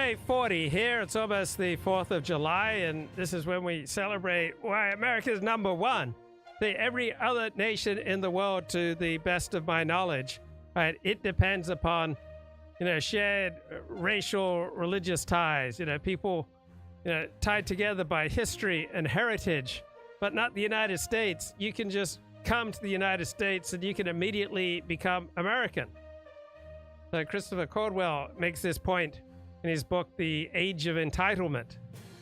Day 40 here. It's almost the 4th of July, and this is when we celebrate why America's number one. See, every other nation in the world, to the best of my knowledge, right, it depends upon, shared racial, religious ties, people, tied together by history and heritage, but not the United States. You can just come to the United States and you can immediately become American. So Christopher Caldwell makes this point in his book, The Age of Entitlement.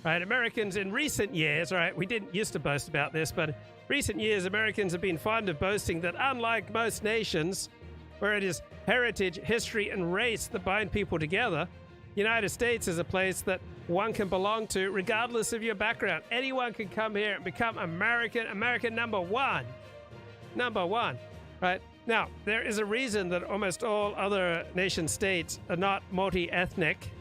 Right, Americans in recent years, right, we didn't used to boast about this, but recent years, Americans have been fond of boasting that unlike most nations, where it is heritage, history, and race that bind people together, the United States is a place that one can belong to regardless of your background. Anyone can come here and become American number one. Number one, right? Now, there is a reason that almost all other nation states are not multi-ethnic,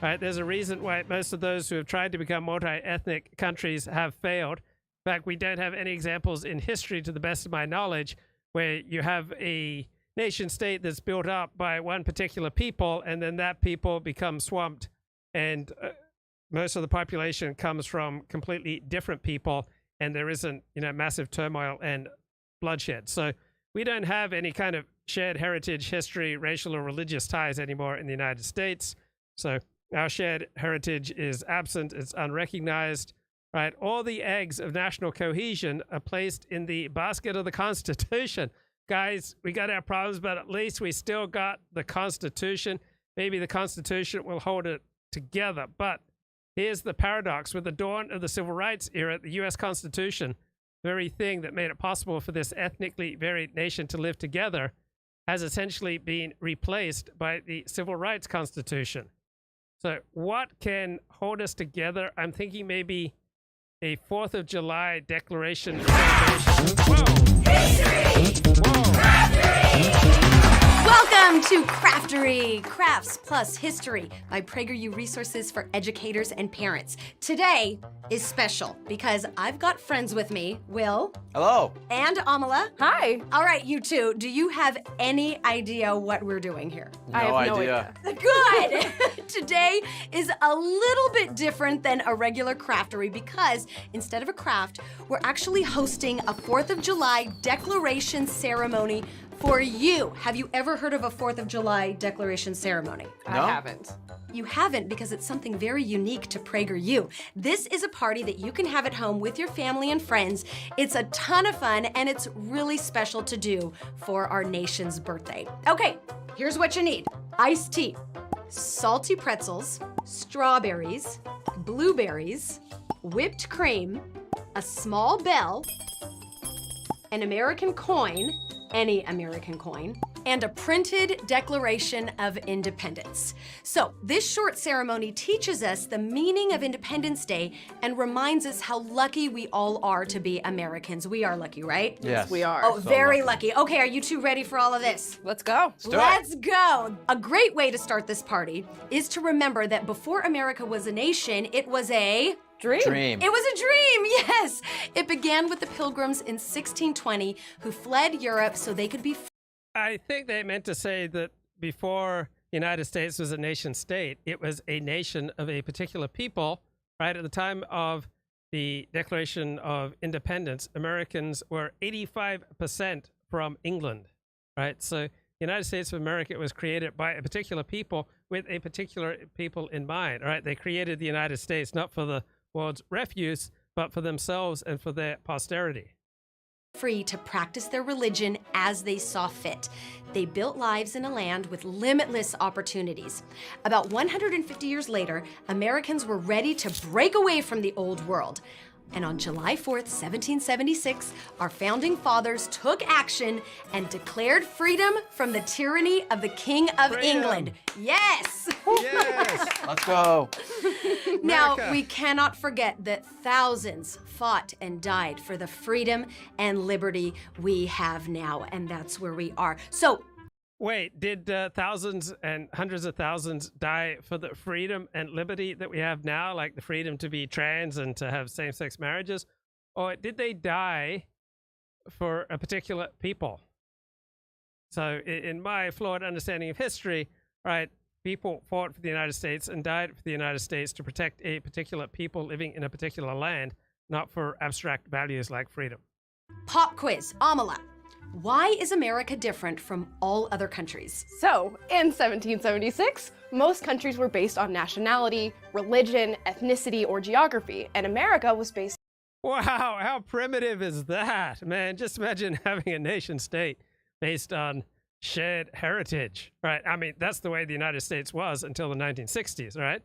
right? There's a reason why most of those who have tried to become multi-ethnic countries have failed. In fact, we don't have any examples in history, to the best of my knowledge, where you have a nation state that's built up by one particular people, and then that people become swamped, and most of the population comes from completely different people, and there isn't, massive turmoil and bloodshed. So we don't have any kind of shared heritage, history, racial or religious ties anymore in the United States. So our shared heritage is absent. It's unrecognized, right? All the eggs of national cohesion are placed in the basket of the Constitution. Guys, we got our problems, but at least we still got the Constitution. Maybe the Constitution will hold it together. But here's the paradox. With the dawn of the Civil Rights era, the U.S. Constitution, the very thing that made it possible for this ethnically varied nation to live together, has essentially been replaced by the Civil Rights Constitution. So what can hold us together? I'm thinking maybe a 4th of July declaration. Welcome to Craftory, Crafts plus History by PragerU Resources for Educators and Parents. Today is special because I've got friends with me, Will. Hello. And Amala. Hi. All right, you two, do you have any idea what we're doing here? I have no idea. Good! Today is a little bit different than a regular Craftory because instead of a craft, we're actually hosting a 4th of July declaration ceremony for you. Have you ever heard of a 4th of July declaration ceremony? No. I haven't. You haven't because it's something very unique to PragerU. This is a party that you can have at home with your family and friends. It's a ton of fun and it's really special to do for our nation's birthday. Okay, here's what you need. Iced tea, salty pretzels, strawberries, blueberries, whipped cream, a small bell, an American coin, any American coin, and a printed Declaration of Independence. So this short ceremony teaches us the meaning of Independence Day and reminds us how lucky we all are to be Americans. We are lucky, right? Yes, we are. Oh, So very lucky. Okay, are you two ready for all of this? Let's go. Let's go. A great way to start this party is to remember that before America was a nation, it was a Dream. It was a dream, yes. It began with the Pilgrims in 1620 who fled Europe so they could be free. I think they meant to say that before the United States was a nation state, it was a nation of a particular people, right? At the time of the Declaration of Independence, Americans were 85% from England, right? So the United States of America was created by a particular people with a particular people in mind, right? They created the United States not for the world's refuse, but for themselves and for their posterity. Free to practice their religion as they saw fit. They built lives in a land with limitless opportunities. About 150 years later, Americans were ready to break away from the old world. And on July 4th, 1776, our founding fathers took action and declared freedom from the tyranny of the King of England. Yes! Yes! Let's go. Now, America. we cannot forget that thousands fought and died for the freedom and liberty we have now, and that's where we are. So, Wait, did thousands and hundreds of thousands die for the freedom and liberty that we have now, like the freedom to be trans and to have same-sex marriages? Or did they die for a particular people? So in my flawed understanding of history, right, people fought for the United States and died for the United States to protect a particular people living in a particular land, not for abstract values like freedom. Pop quiz, Amala. Why is America different from all other countries? So, in 1776, most countries were based on nationality, religion, ethnicity, or geography, and America was based. Wow, how primitive is that? Man, just imagine having a nation state based on shared heritage, right? I mean, that's the way the United States was until the 1960s, right?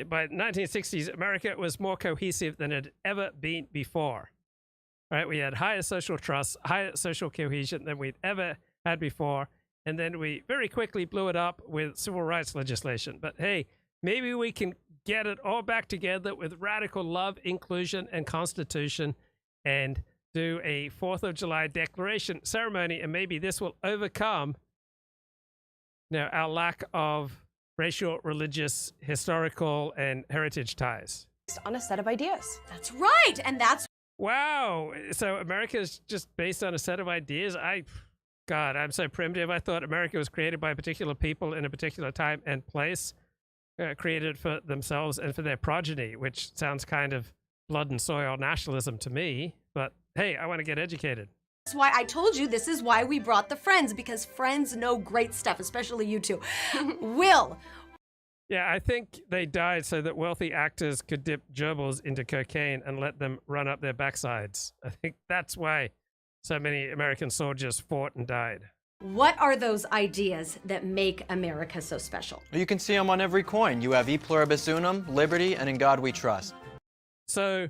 By the 1960s, America was more cohesive than it had ever been before, right? We had higher social trust, higher social cohesion than we'd ever had before, and then we very quickly blew it up with civil rights legislation. But hey, maybe we can get it all back together with radical love, inclusion, and constitution, and do a 4th of July declaration ceremony, and maybe this will overcome our lack of racial, religious, historical, and heritage ties. On a set of ideas. That's right, and that's... Wow, so America is just based on a set of ideas? God, I'm so primitive. I thought America was created by particular people in a particular time and place, created for themselves and for their progeny, which sounds kind of blood and soil nationalism to me, but hey, I want to get educated. That's why I told you this is why we brought the friends, because friends know great stuff, especially you two. Will. Yeah, I think they died so that wealthy actors could dip gerbils into cocaine and let them run up their backsides. I think that's why so many American soldiers fought and died. What are those ideas that make America so special? You can see them on every coin. You have E pluribus unum, liberty, and in God we trust. So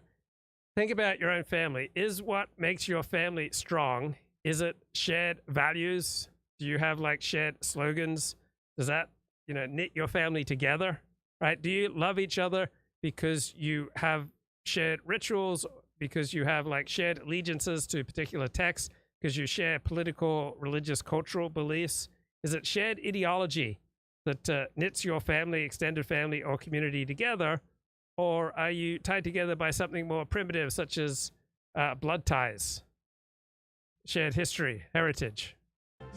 think about your own family. Is what makes your family strong, is it shared values? Do you have like shared slogans? Does that, knit your family together, right? Do you love each other because you have shared rituals, because you have like shared allegiances to particular texts, because you share political, religious, cultural beliefs? Is it shared ideology that knits your family, extended family, or community together? Or are you tied together by something more primitive, such as blood ties, shared history, heritage?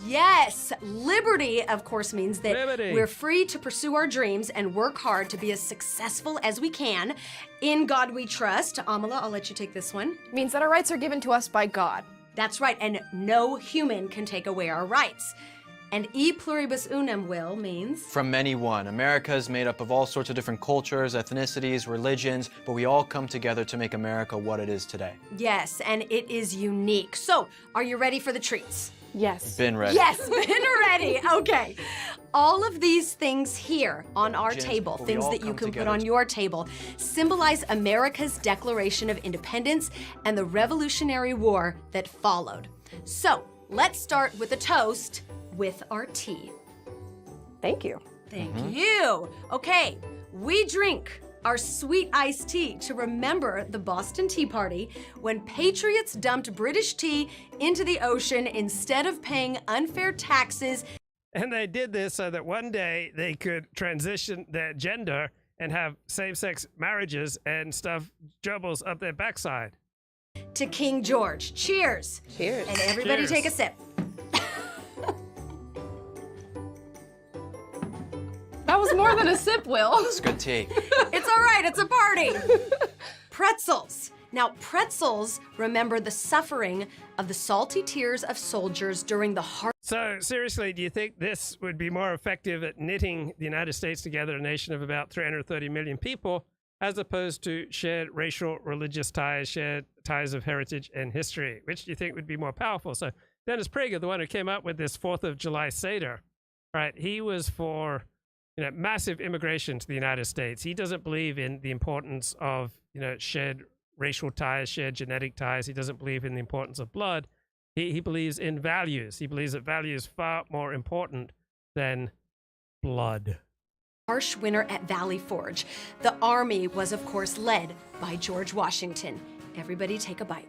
Yes! Liberty, of course, means that Liberty. We're free to pursue our dreams and work hard to be as successful as we can. In God we trust. Amala, I'll let you take this one. Means that our rights are given to us by God. That's right, and no human can take away our rights. And E pluribus unum, Will, means? From many one. America is made up of all sorts of different cultures, ethnicities, religions, but we all come together to make America what it is today. Yes, and it is unique. So, are you ready for the treats? Yes. Been ready. Yes, been ready. Okay. All of these things here on our table, but we things all that you come can put together on to- your table, symbolize America's Declaration of Independence and the Revolutionary War that followed. So, let's start with a toast with our tea. Thank you. Thank you. Okay, we drink our sweet iced tea to remember the Boston Tea Party, when patriots dumped British tea into the ocean instead of paying unfair taxes. And they did this so that one day they could transition their gender and have same-sex marriages and stuff gerbils up their backside. To King George. Cheers. Cheers. And everybody Cheers. take a sip. That was more than a sip, Will. It's good tea. It's all right, it's a party. Pretzels. Now, pretzels remember the suffering of the salty tears of soldiers during the hard. So seriously, do you think this would be more effective at knitting the United States together, a nation of about 330 million people, as opposed to shared racial, religious ties, shared ties of heritage and history? Which do you think would be more powerful? So Dennis Prager, the one who came up with this 4th of July Seder, right? He was for massive immigration to the United States. He doesn't believe in the importance of shared racial ties, shared genetic ties. He doesn't believe in the importance of blood. He believes in values. He believes that value is far more important than blood. harsh winter at Valley Forge. The army was, of course, led by George Washington. Everybody take a bite.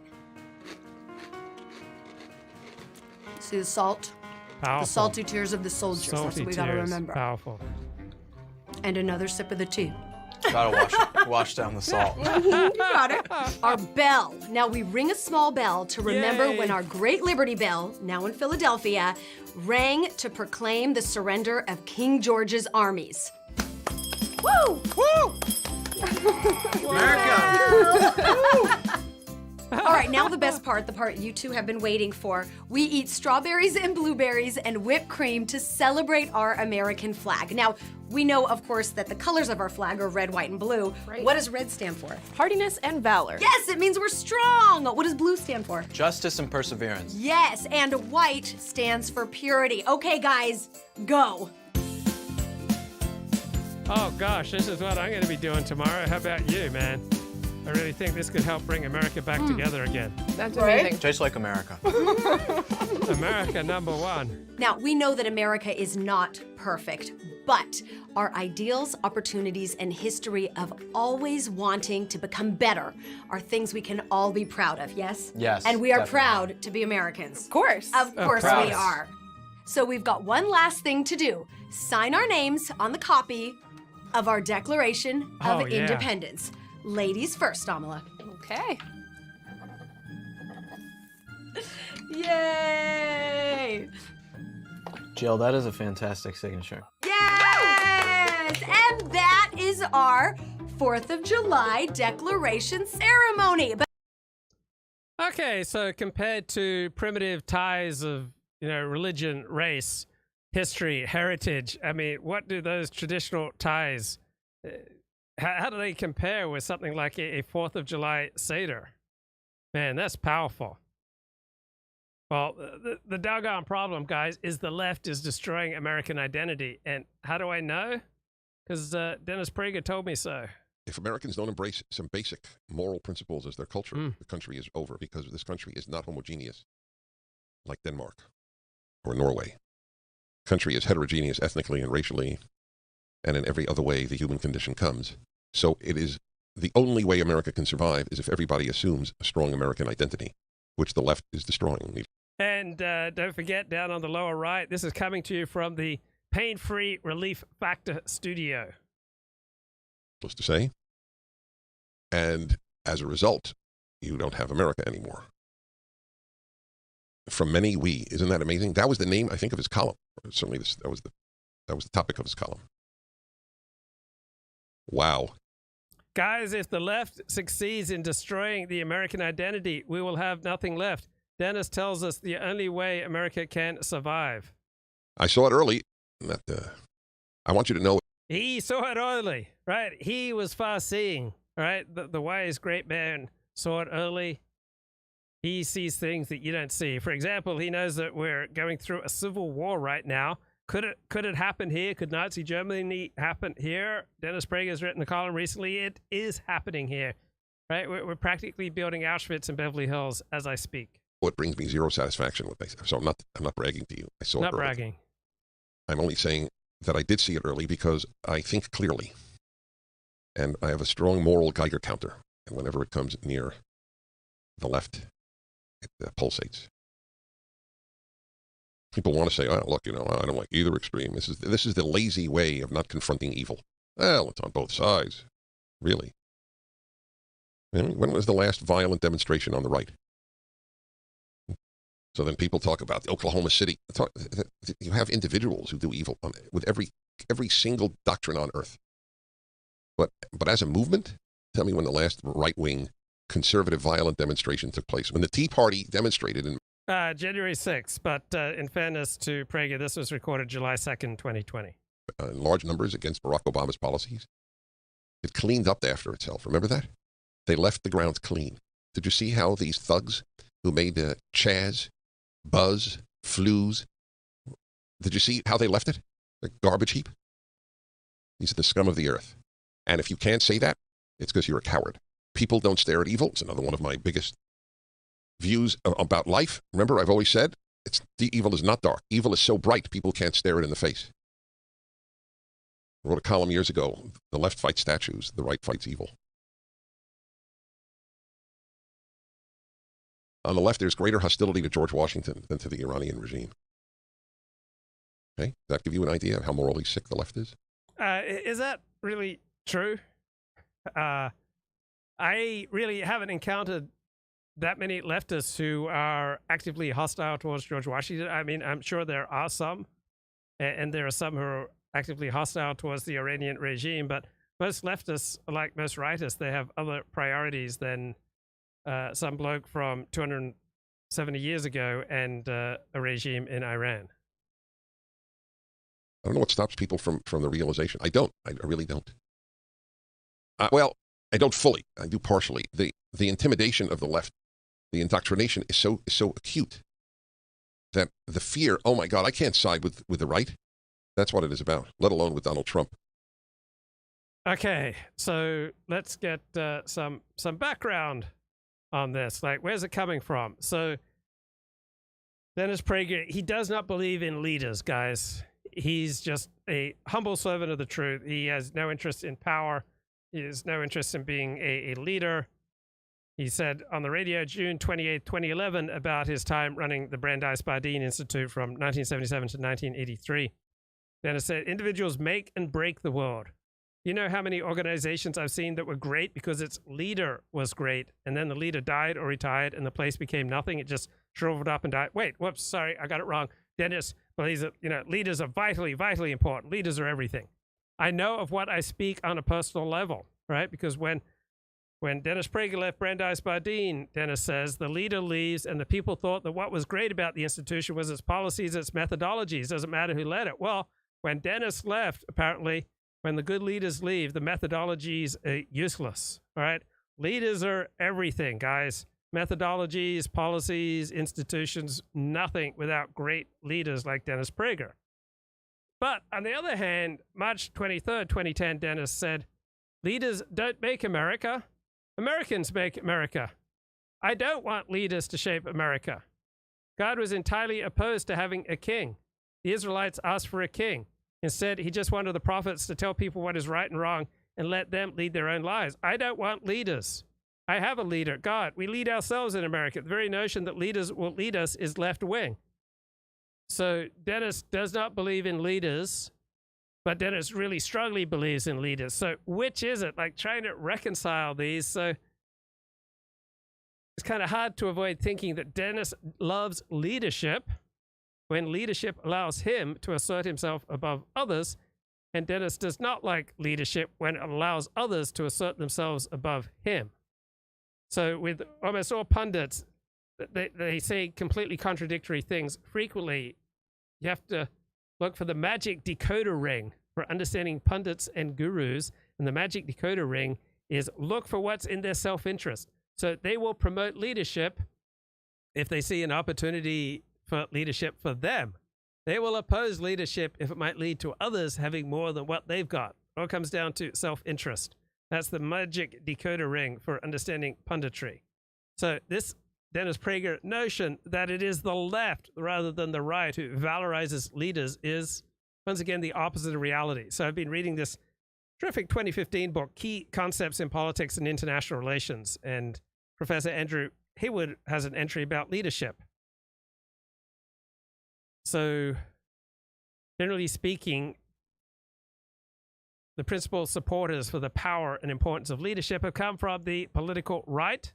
See the salt? Powerful. The salty tears of the soldiers. That's what we gotta remember. Powerful. And another sip of the tea. Gotta wash down the salt. You got it. Our bell. Now we ring a small bell to remember Yay. when our great Liberty Bell, now in Philadelphia, rang to proclaim the surrender of King George's armies. Woo! Woo! America! All right, now the best part, the part you two have been waiting for. We eat strawberries and blueberries and whipped cream to celebrate our American flag. Now, we know, of course, that the colors of our flag are red, white, and blue. Right. What does red stand for? Hardiness and valor. Yes, it means we're strong. What does blue stand for? Justice and perseverance. Yes, and white stands for purity. Okay, guys, go. Oh gosh, this is what I'm going to be doing tomorrow. How about you, man? I really think this could help bring America back together again. That's Right? amazing. Tastes like America. America #1. Now, we know that America is not perfect, but our ideals, opportunities, and history of always wanting to become better are things we can all be proud of, yes? Yes, And we are definitely. proud to be Americans. Of course. Of course proud. we are. So we've got one last thing to do. Sign our names on the copy of our Declaration of Oh, yeah. Independence. Ladies first, Amala. Okay. Yay! Jill, that is a fantastic signature. Yes! And that is our 4th of July Declaration ceremony. But Okay, so compared to primitive ties of, religion, race, history, heritage, I mean, what do those traditional ties, how do they compare with something like a 4th of July Seder? Man, that's powerful. Well, the doggone problem, guys, is the left is destroying American identity. And how do I know? Because Dennis Prager told me so. If Americans don't embrace some basic moral principles as their culture, the country is over, because this country is not homogeneous like Denmark or Norway. The country is heterogeneous ethnically and racially, and in every other way the human condition comes. So it is the only way America can survive is if everybody assumes a strong American identity, which the left is destroying. And don't forget, down on the lower right, this is coming to you from the Pain-Free Relief Factor studio. Supposed to say. And as a result, you don't have America anymore. From many we. Isn't that amazing? That was the name, I think, of his column. Certainly that was the topic of his column. Wow. Guys, if the left succeeds in destroying the American identity, we will have nothing left. Dennis tells us the only way America can survive. I saw it early. That I want you to know. He saw it early, right? He was far-seeing, right? The wise great man saw it early. He sees things that you don't see. For example, he knows that we're going through a civil war right now. Could it happen here? Could Nazi Germany happen here? Dennis Prager has written a column recently. It is happening here, right? We're practically building Auschwitz in Beverly Hills as I speak. What brings me zero satisfaction with myself. So I'm not bragging to you. I saw it Not early. bragging. I'm only saying that I did see it early because I think clearly. And I have a strong moral Geiger counter. And whenever it comes near the left, it pulsates. People want to say, oh, look, I don't like either extreme. This is the lazy way of not confronting evil. Well, it's on both sides. Really. When was the last violent demonstration on the right? So then people talk about Oklahoma City. You have individuals who do evil with every single doctrine on earth. But as a movement, tell me when the last right-wing conservative violent demonstration took place. When the Tea Party demonstrated in January 6th, but in fairness to Prager, this was recorded July 2nd, 2020. Large numbers against Barack Obama's policies, it cleaned up after itself. Remember that? They left the grounds clean. Did you see how these thugs who made Chaz, Buzz, Flues, did you see how they left it? A garbage heap? These are the scum of the earth. And if you can't say that, it's because you're a coward. People don't stare at evil. It's another one of my biggest views about life. Remember, I've always said, evil is not dark. Evil is so bright, people can't stare it in the face. I wrote a column years ago, the left fights statues, the right fights evil. On the left, there's greater hostility to George Washington than to the Iranian regime. Okay? Does that give you an idea of how morally sick the left is? Is that really true? I really haven't encountered that many leftists who are actively hostile towards George Washington. I mean, I'm sure there are some, and there are some who are actively hostile towards the Iranian regime, but most leftists, like most rightists, they have other priorities than some bloke from 270 years ago and a regime in Iran. I don't know what stops people from the realization. I don't. I really don't. Well, I don't fully. I do partially. The intimidation of the left, the indoctrination is so acute that the fear, oh my God, I can't side with the right. That's what it is about, let alone with Donald Trump. Okay, so let's get some background on this. Like, where's it coming from? So Dennis Prager, he does not believe in leaders, guys. He's just a humble servant of the truth. He has no interest in power. He has no interest in being a leader. He said on the radio June 28, 2011, about his time running the Brandeis Bardeen Institute from 1977 to 1983. Dennis said, individuals make and break the world. You know how many organizations I've seen that were great because its leader was great, and then the leader died or retired, and the place became nothing. It just shriveled up and died. Wait, whoops, sorry, I got it wrong. Dennis believes that, leaders are vitally, vitally important. Leaders are everything. I know of what I speak on a personal level, right? Because when Dennis Prager left Brandeis Bardeen, Dennis says, the leader leaves, and the people thought that what was great about the institution was its policies, its methodologies. Doesn't matter who led it. Well, when Dennis left, apparently, when the good leaders leave, the methodologies are useless, all right? Leaders are everything, guys. Methodologies, policies, institutions, nothing without great leaders like Dennis Prager. But on the other hand, March 23rd, 2010, Dennis said, leaders don't make America. Americans make America. I don't want leaders to shape America. God was entirely opposed to having a king. The Israelites asked for a king. Instead, he just wanted the prophets to tell people what is right and wrong and let them lead their own lives. I don't want leaders. I have a leader, God. We lead ourselves in America. The very notion that leaders will lead us is left wing. So Dennis does not believe in leaders, but Dennis really strongly believes in leaders. So which is it? Like, trying to reconcile these. So it's kind of hard to avoid thinking that Dennis loves leadership when leadership allows him to assert himself above others, and Dennis does not like leadership when it allows others to assert themselves above him. So with almost all pundits, they say completely contradictory things. Frequently, you have to look for the magic decoder ring for understanding pundits and gurus, and the magic decoder ring is look for what's in their self-interest. So they will promote leadership if they see an opportunity for leadership for them. They will oppose leadership if it might lead to others having more than what they've got. It all comes down to self-interest. That's the magic decoder ring for understanding punditry. So this Dennis Prager notion that it is the left rather than the right who valorizes leaders is, once again, the opposite of reality. So I've been reading this terrific 2015 book, Key Concepts in Politics and International Relations, and Professor Andrew Haywood has an entry about leadership. So, generally speaking, the principal supporters for the power and importance of leadership have come from the political right.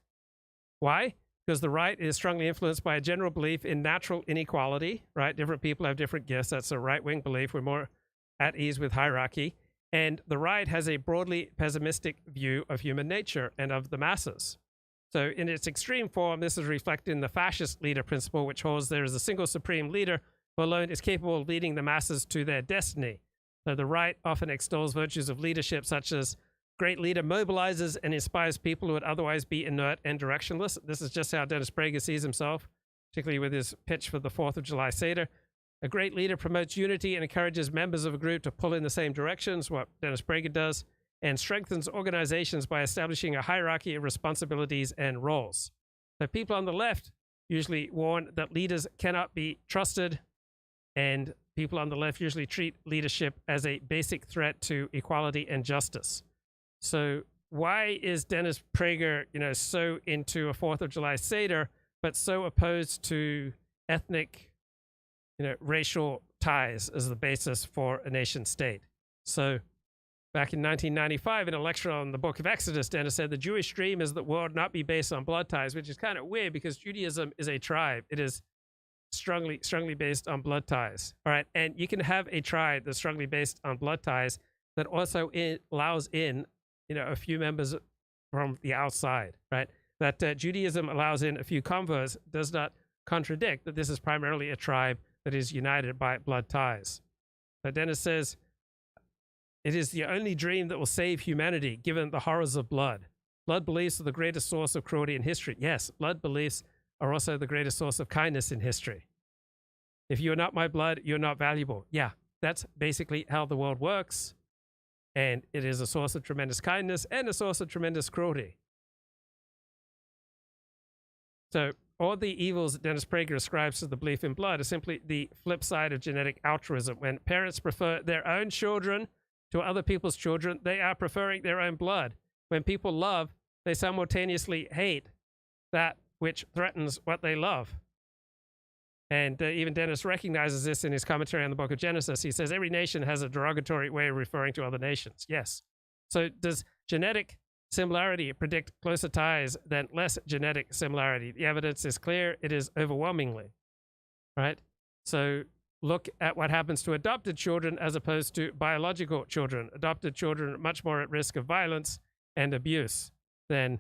Why? Because the right is strongly influenced by a general belief in natural inequality, right? Different people have different gifts. That's a right-wing belief. We're more at ease with hierarchy. And the right has a broadly pessimistic view of human nature and of the masses. So in its extreme form, this is reflected in the fascist leader principle, which holds there is a single supreme leader who alone is capable of leading the masses to their destiny. So the right often extols virtues of leadership, such as great leader mobilizes and inspires people who would otherwise be inert and directionless. This is just how Dennis Prager sees himself, particularly with his pitch for the 4th of July Seder. A great leader promotes unity and encourages members of a group to pull in the same directions, what Dennis Prager does, and strengthens organizations by establishing a hierarchy of responsibilities and roles. So people on the left usually warn that leaders cannot be trusted, and people on the left usually treat leadership as a basic threat to equality and justice. So why is Dennis Prager, so into a 4th of July Seder, but so opposed to ethnic, racial ties as the basis for a nation state? So Back in 1995, in a lecture on the book of Exodus, Dennis said the Jewish dream is that the world not be based on blood ties, which is kind of weird because Judaism is a tribe. It is strongly based on blood ties. All right, and you can have a tribe that's strongly based on blood ties that also allows in, a few members from the outside, right? That Judaism allows in a few converts does not contradict that this is primarily a tribe that is united by blood ties. But Dennis says, it is the only dream that will save humanity, given the horrors of blood. Blood beliefs are the greatest source of cruelty in history. Yes, blood beliefs are also the greatest source of kindness in history. If you are not my blood, you're not valuable. Yeah, that's basically how the world works. And it is a source of tremendous kindness and a source of tremendous cruelty. So all the evils that Dennis Prager ascribes to the belief in blood are simply the flip side of genetic altruism. When parents prefer their own children to other people's children, they are preferring their own blood. When people love, they simultaneously hate that which threatens what they love. And even Dennis recognizes this in his commentary on the book of Genesis. He says every nation has a derogatory way of referring to other nations. Yes. So does genetic similarity predict closer ties than less genetic similarity? The evidence is clear. It is overwhelmingly. Right? So look at what happens to adopted children as opposed to biological children. Adopted children are much more at risk of violence and abuse than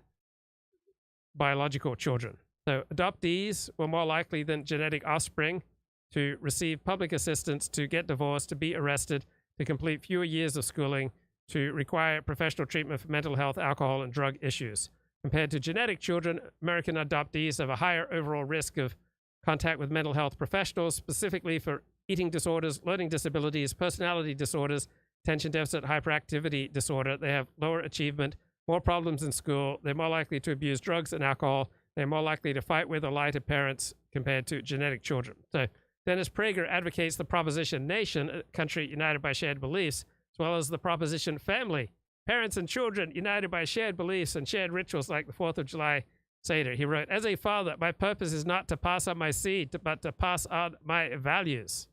biological children. So adoptees were more likely than genetic offspring to receive public assistance, to get divorced, to be arrested, to complete fewer years of schooling, to require professional treatment for mental health, alcohol, and drug issues. Compared to genetic children, American adoptees have a higher overall risk of contact with mental health professionals, specifically for eating disorders, learning disabilities, personality disorders, attention deficit hyperactivity disorder. They have lower achievement, more problems in school. They're more likely to abuse drugs and alcohol. They're more likely to fight with or lie to parents compared to genetic children. So Dennis Prager advocates the proposition nation, a country united by shared beliefs, as well as the proposition family, parents and children united by shared beliefs and shared rituals like the 4th of July Seder. He wrote, as a father, my purpose is not to pass on my seed, but to pass on my values.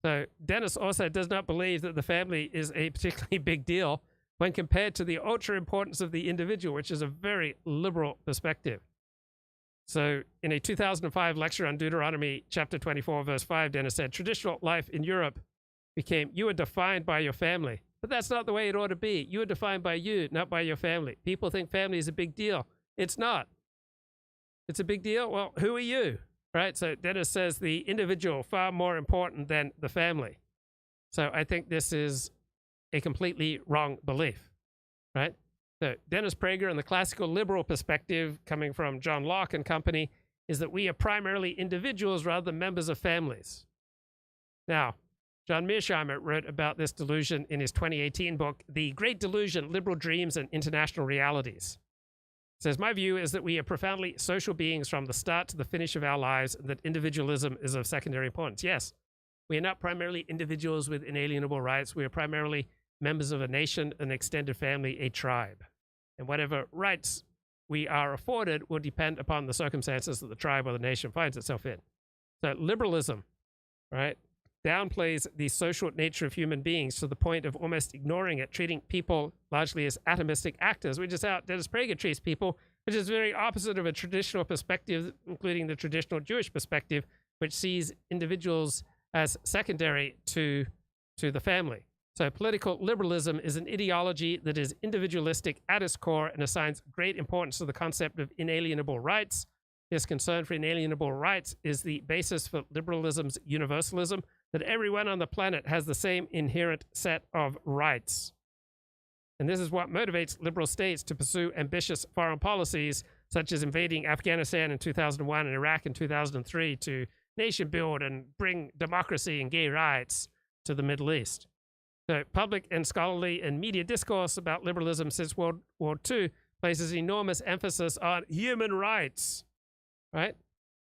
So Dennis also does not believe that the family is a particularly big deal when compared to the ultra importance of the individual, which is a very liberal perspective. So in a 2005 lecture on Deuteronomy chapter 24, verse 5, Dennis said, traditional life in Europe became, you are defined by your family. But that's not the way it ought to be. You are defined by you, not by your family. People think family is a big deal. It's not. It's a big deal? Well, who are you? Right? So Dennis says the individual far more important than the family. So I think this is a completely wrong belief. Right? So Dennis Prager and the classical liberal perspective coming from John Locke and company is that we are primarily individuals rather than members of families. Now, John Mearsheimer wrote about this delusion in his 2018 book, The Great Delusion, Liberal Dreams and International Realities. He says, my view is that we are profoundly social beings from the start to the finish of our lives, and that individualism is of secondary importance. Yes, we are not primarily individuals with inalienable rights. We are primarily members of a nation, an extended family, a tribe. And whatever rights we are afforded will depend upon the circumstances that the tribe or the nation finds itself in. So liberalism, right, downplays the social nature of human beings to the point of almost ignoring it, treating people largely as atomistic actors, which is how Dennis Prager treats people, which is very opposite of a traditional perspective, including the traditional Jewish perspective, which sees individuals as secondary to the family. So political liberalism is an ideology that is individualistic at its core and assigns great importance to the concept of inalienable rights. His concern for inalienable rights is the basis for liberalism's universalism, that everyone on the planet has the same inherent set of rights. And this is what motivates liberal states to pursue ambitious foreign policies, such as invading Afghanistan in 2001 and Iraq in 2003 to nation build and bring democracy and gay rights to the Middle East. So public and scholarly and media discourse about liberalism since World War II places enormous emphasis on human rights, right?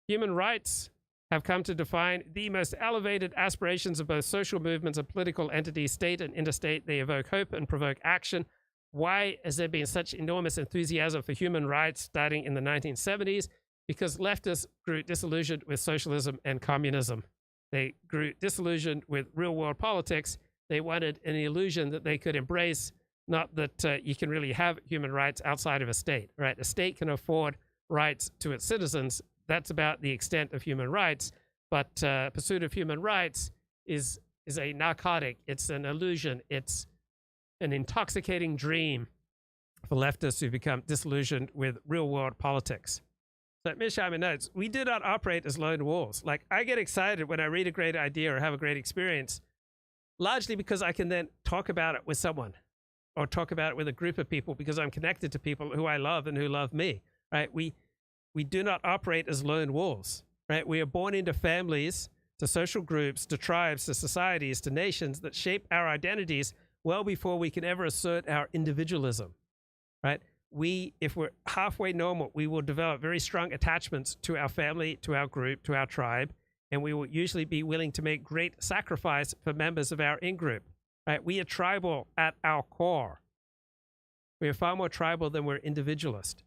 Human rights have come to define the most elevated aspirations of both social movements and political entities, state and interstate. They evoke hope and provoke action. Why has there been such enormous enthusiasm for human rights starting in the 1970s? Because leftists grew disillusioned with socialism and communism. They grew disillusioned with real-world politics, They wanted an illusion that they could embrace, not that you can really have human rights outside of a state, right? A state can afford rights to its citizens. That's about the extent of human rights. But pursuit of human rights is a narcotic. It's an illusion. It's an intoxicating dream for leftists who become disillusioned with real-world politics. So Mearsheimer notes, we do not operate as lone wolves. Like, I get excited when I read a great idea or have a great experience, largely because I can then talk about it with someone or talk about it with a group of people because I'm connected to people who I love and who love me, right? We do not operate as lone wolves, right? We are born into families, to social groups, to tribes, to societies, to nations that shape our identities well before we can ever assert our individualism, right? If we're halfway normal, we will develop very strong attachments to our family, to our group, to our tribe, and we will usually be willing to make great sacrifice for members of our in-group, right? We are tribal at our core. We are far more tribal than we're individualist.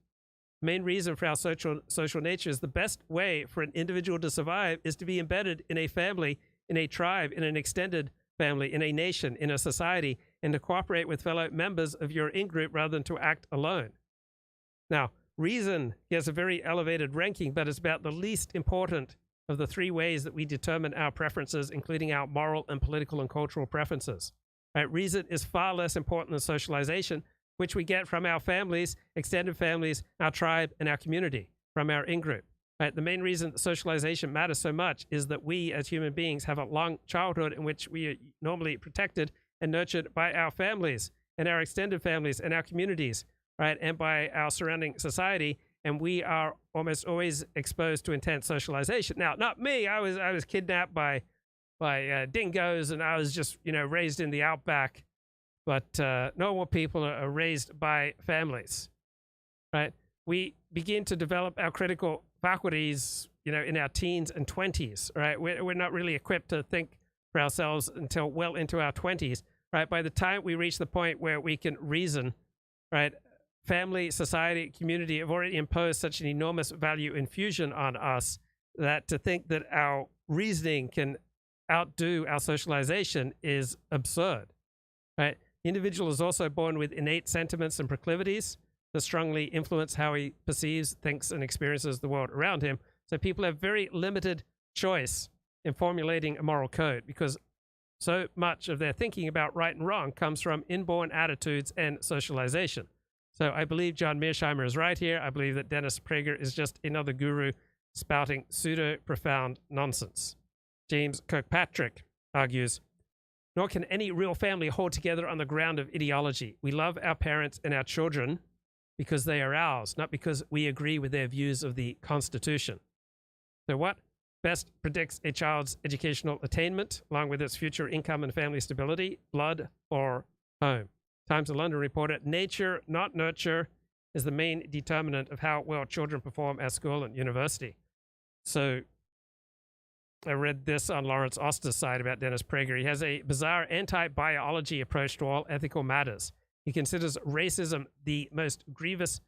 The main reason for our social nature is the best way for an individual to survive is to be embedded in a family, in a tribe, in an extended family, in a nation, in a society, and to cooperate with fellow members of your in-group rather than to act alone. Now, reason has a very elevated ranking, but it's about the least important of the three ways that we determine our preferences, including our moral and political and cultural preferences. Right? Reason is far less important than socialization, which we get from our families, extended families, our tribe, and our community, from our in-group. Right? The main reason that socialization matters so much is that we as human beings have a long childhood in which we are normally protected and nurtured by our families and our extended families and our communities, right? And by our surrounding society. And we are almost always exposed to intense socialization. Now, not me. I was kidnapped by dingoes, and I was just, raised in the outback. But normal people are raised by families, right? We begin to develop our critical faculties, in our teens and 20s, right? We're not really equipped to think for ourselves until well into our 20s, right? By the time we reach the point where we can reason, right? Family, society, community have already imposed such an enormous value infusion on us that to think that our reasoning can outdo our socialization is absurd, right? The individual is also born with innate sentiments and proclivities that strongly influence how he perceives, thinks, and experiences the world around him. So people have very limited choice in formulating a moral code because so much of their thinking about right and wrong comes from inborn attitudes and socialization. So I believe John Mearsheimer is right here. I believe that Dennis Prager is just another guru spouting pseudo-profound nonsense. James Kirkpatrick argues, nor can any real family hold together on the ground of ideology. We love our parents and our children because they are ours, not because we agree with their views of the Constitution. So what best predicts a child's educational attainment, along with its future income and family stability? Blood or home? Times of London reported, nature, not nurture, is the main determinant of how well children perform at school and university. So I read this on Lawrence Oster's side about Dennis Prager. He has a bizarre anti-biology approach to all ethical matters. He considers racism the most grievous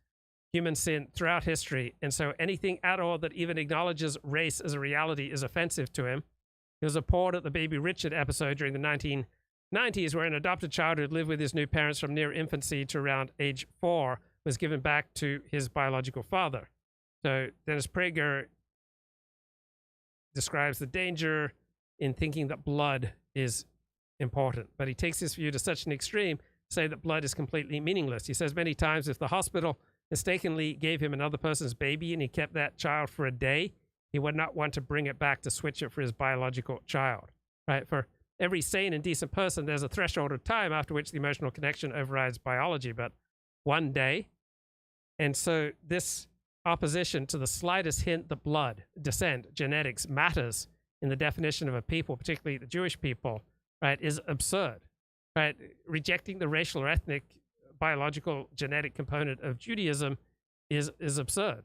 human sin throughout history, and so anything at all that even acknowledges race as a reality is offensive to him. He was appalled at the Baby Richard episode during the 1990s, where an adopted child who lived with his new parents from near infancy to around age 4 was given back to his biological father. So Dennis Prager describes the danger in thinking that blood is important, but he takes this view to such an extreme to say that blood is completely meaningless. He says many times if the hospital mistakenly gave him another person's baby and he kept that child for a day, he would not want to bring it back to switch it for his biological child, right? For every sane and decent person, there's a threshold of time after which the emotional connection overrides biology, but one day. And so this opposition to the slightest hint that blood, descent, genetics matters in the definition of a people, particularly the Jewish people, right, is absurd, right? Rejecting the racial or ethnic, biological, genetic component of Judaism is absurd,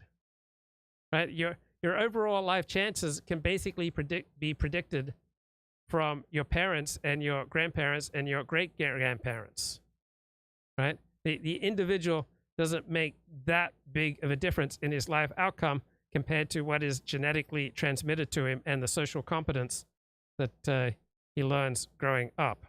right? Your overall life chances can basically be predicted from your parents and your grandparents and your great-grandparents, right? The individual doesn't make that big of a difference in his life outcome compared to what is genetically transmitted to him and the social competence that he learns growing up.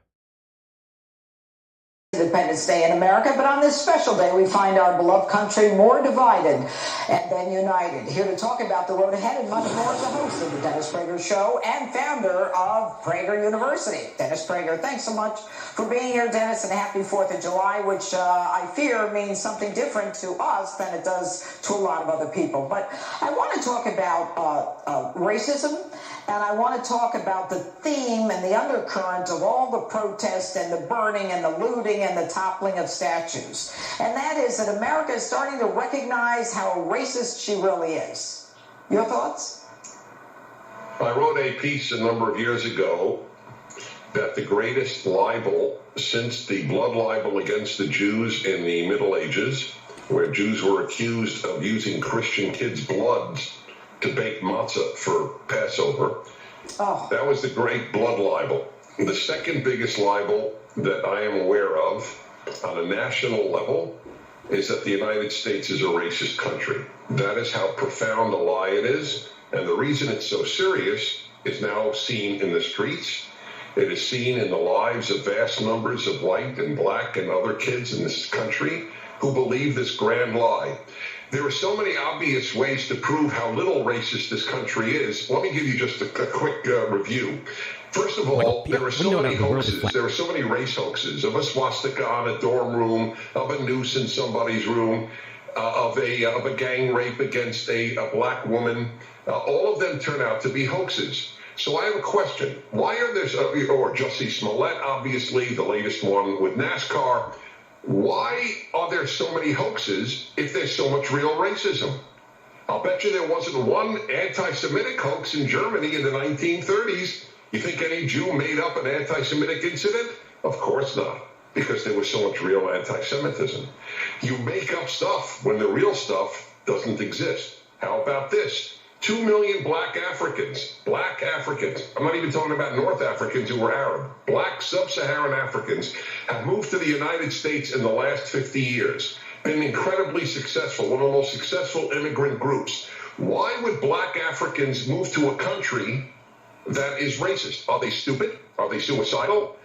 Independence Day in America, but on this special day, we find our beloved country more divided than united. Here to talk about the road ahead and much more is the host of the Dennis Prager Show and founder of Prager University. Dennis Prager, thanks so much for being here, Dennis, and happy 4th of July, which I fear means something different to us than it does to a lot of other people. But I want to talk about racism, and I want to talk about the theme and the undercurrent of all the protests and the burning and the looting and the toppling of statues. And that is that America is starting to recognize how racist she really is. Your thoughts? I wrote a piece a number of years ago that the greatest libel since the blood libel against the Jews in the Middle Ages, where Jews were accused of using Christian kids' bloods to bake matzah for Passover. Oh. That was the great blood libel. The second biggest libel that I am aware of on a national level is that the United States is a racist country. That is how profound a lie it is. And the reason it's so serious is now seen in the streets. It is seen in the lives of vast numbers of white and black and other kids in this country who believe this grand lie. There are so many obvious ways to prove how little racist this country is. Let me give you just a quick review. First of all, there are so many hoaxes. There are so many race hoaxes of a swastika on a dorm room, of a noose in somebody's room, of a gang rape against a black woman. All of them turn out to be hoaxes. So I have a question. Why are there, or Jussie Smollett, obviously, the latest one with NASCAR, why are there so many hoaxes if there's so much real racism? I'll bet you there wasn't one anti-Semitic hoax in Germany in the 1930s. You think any Jew made up an anti-Semitic incident? Of course not, because there was so much real anti-Semitism. You make up stuff when the real stuff doesn't exist. How about this? 2 million black Africans, I'm not even talking about North Africans who were Arab, black sub-Saharan Africans have moved to the United States in the last 50 years, been incredibly successful, one of the most successful immigrant groups. Why would black Africans move to a country that is racist? Are they stupid? Are they suicidal?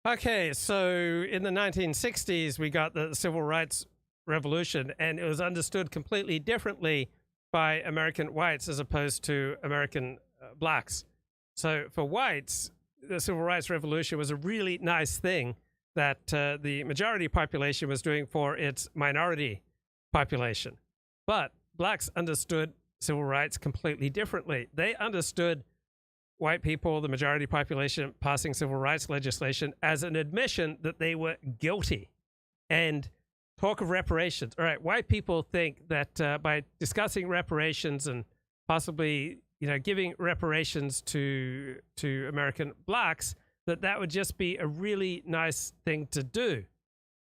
Okay, so in the 1960s, we got the Civil Rights Revolution, and it was understood completely differently by American whites as opposed to American blacks. So for whites, the Civil Rights Revolution was a really nice thing that the majority population was doing for its minority population. But blacks understood civil rights completely differently. They understood white people, the majority population, passing civil rights legislation as an admission that they were guilty. And talk of reparations. All right, white people think that by discussing reparations and possibly, giving reparations to American blacks, that would just be a really nice thing to do.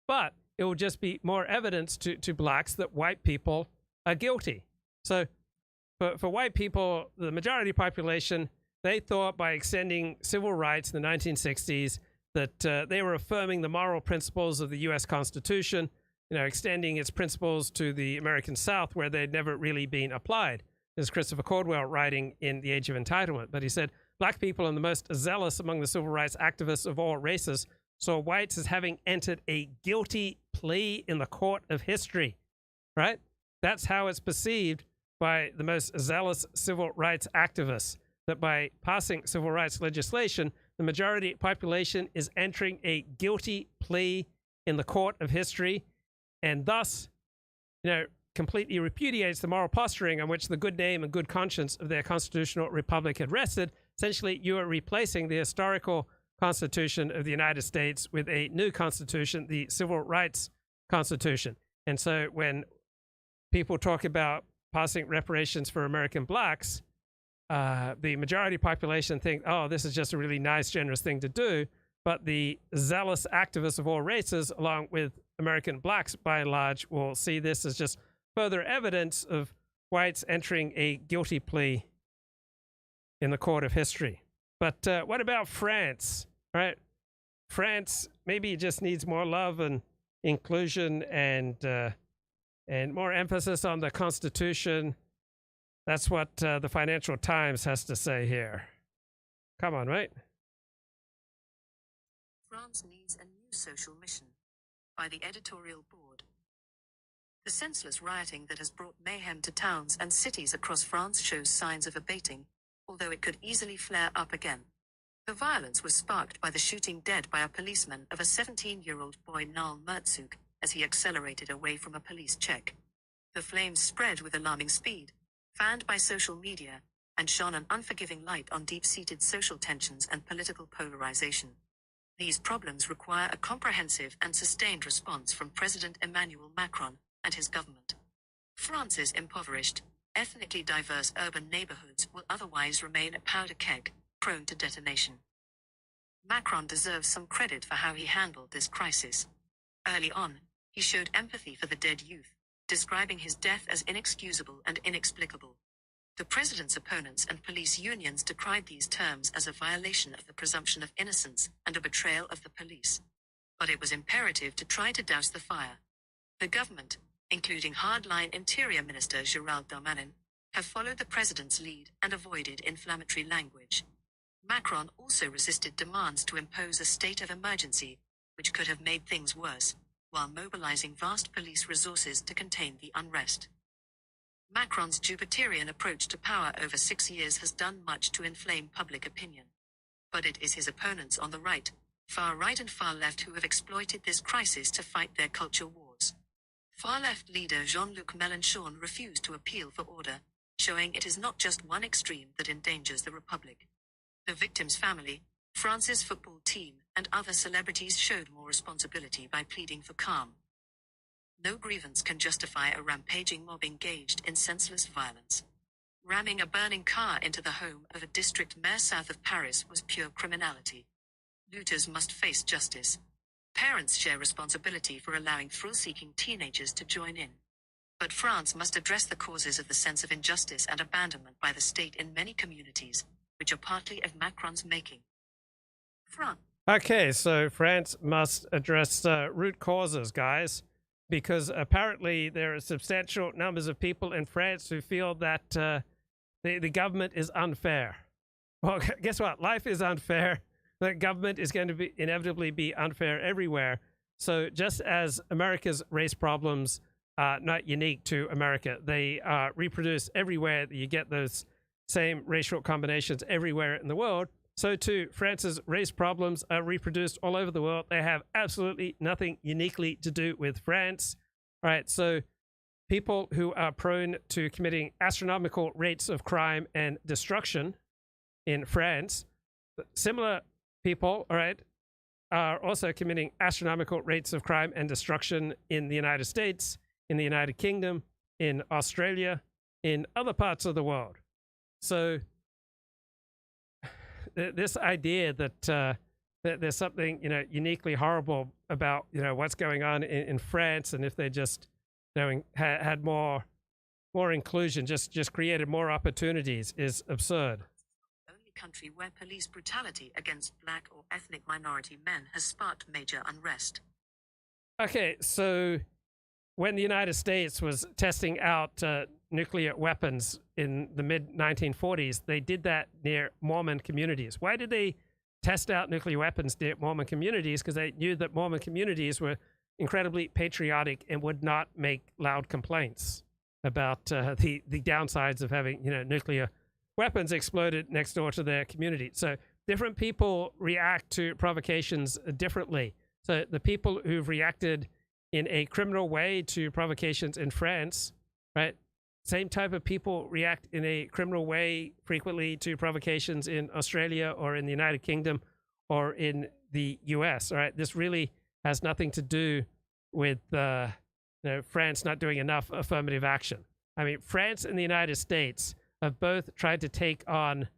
But it will just be more evidence to blacks that white people are guilty. So for white people, the majority population, they thought by extending civil rights in the 1960s that they were affirming the moral principles of the U.S. Constitution, extending its principles to the American South where they'd never really been applied. This is Christopher Caldwell writing in The Age of Entitlement. But he said, black people are the most zealous among the civil rights activists of all races, saw whites as having entered a guilty plea in the court of history, right? That's how it's perceived by the most zealous civil rights activists, that by passing civil rights legislation, the majority population is entering a guilty plea in the court of history, and thus, completely repudiates the moral posturing on which the good name and good conscience of their constitutional republic had rested. Essentially, you are replacing the historical Constitution of the United States with a new constitution, the Civil Rights Constitution. And so when people talk about passing reparations for American blacks, the majority population think, oh, this is just a really nice, generous thing to do. But the zealous activists of all races, along with American blacks by and large, will see this as just further evidence of whites entering a guilty plea in the court of history. But what about France, right? France maybe just needs more love and inclusion and more emphasis on the Constitution. That's what the Financial Times has to say here. Come on, right? France needs a new social mission. By the editorial board. The senseless rioting that has brought mayhem to towns and cities across France shows signs of abating, although it could easily flare up again. The violence was sparked by the shooting dead by a policeman of a 17-year-old boy Nal Mertzuk as he accelerated away from a police check. The flames spread with alarming speed, fanned by social media, and shone an unforgiving light on deep-seated social tensions and political polarization. These problems require a comprehensive and sustained response from President Emmanuel Macron and his government. France's impoverished, ethnically diverse urban neighborhoods will otherwise remain a powder keg, prone to detonation. Macron deserves some credit for how he handled this crisis. Early on, he showed empathy for the dead youth, describing his death as inexcusable and inexplicable. The president's opponents and police unions decried these terms as a violation of the presumption of innocence and a betrayal of the police. But it was imperative to try to douse the fire. The government, including hardline Interior Minister Gérald Darmanin, have followed the president's lead and avoided inflammatory language. Macron also resisted demands to impose a state of emergency, which could have made things worse, while mobilizing vast police resources to contain the unrest. Macron's Jupiterian approach to power over 6 years has done much to inflame public opinion. But it is his opponents on the right, far right and far left who have exploited this crisis to fight their culture wars. Far-left leader Jean-Luc Mélenchon refused to appeal for order, showing it is not just one extreme that endangers the Republic. The victim's family, France's football team, and other celebrities showed more responsibility by pleading for calm. No grievance can justify a rampaging mob engaged in senseless violence. Ramming a burning car into the home of a district mayor south of Paris was pure criminality. Looters must face justice. Parents share responsibility for allowing thrill-seeking teenagers to join in. But France must address the causes of the sense of injustice and abandonment by the state in many communities, which are partly of Macron's making. France. Okay, so France must address root causes, guys, because apparently there are substantial numbers of people in France who feel that the government is unfair. Well, guess what? Life is unfair. The government is going to inevitably be unfair everywhere. So just as America's race problems are not unique to America, they reproduce everywhere. You get those same racial combinations everywhere in the world. So too, France's race problems are reproduced all over the world. They have absolutely nothing uniquely to do with France. All right, so people who are prone to committing astronomical rates of crime and destruction in France, similar people, all right, are also committing astronomical rates of crime and destruction in the United States, in the United Kingdom, in Australia, in other parts of the world. So this idea that there's something, uniquely horrible about, what's going on in France, and if they just, had more inclusion, just created more opportunities, is absurd. Only country where police brutality against black or ethnic minority men has sparked major unrest. Okay, so when the United States was testing out nuclear weapons in the mid-1940s, they did that near Mormon communities. Why did they test out nuclear weapons near Mormon communities? Because they knew that Mormon communities were incredibly patriotic and would not make loud complaints about the downsides of having, nuclear weapons exploded next door to their community. So different people react to provocations differently. So the people who've reacted in a criminal way to provocations in France, right? Same type of people react in a criminal way frequently to provocations in Australia or in the United Kingdom or in the US, all right? This really has nothing to do with France not doing enough affirmative action. I mean, France and the United States have both tried to take on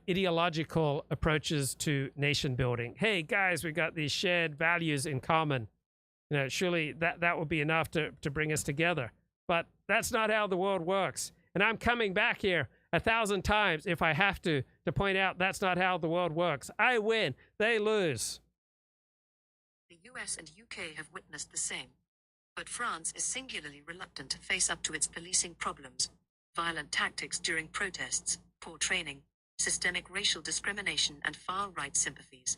ideological approaches to nation building. Hey, guys, we got these shared values in common. Surely that will be enough to bring us together. But that's not how the world works. And I'm coming back here 1,000 times if I have to point out that's not how the world works. I win, they lose. The US and UK have witnessed the same. But France is singularly reluctant to face up to its policing problems, violent tactics during protests, poor training, systemic racial discrimination, and far-right sympathies.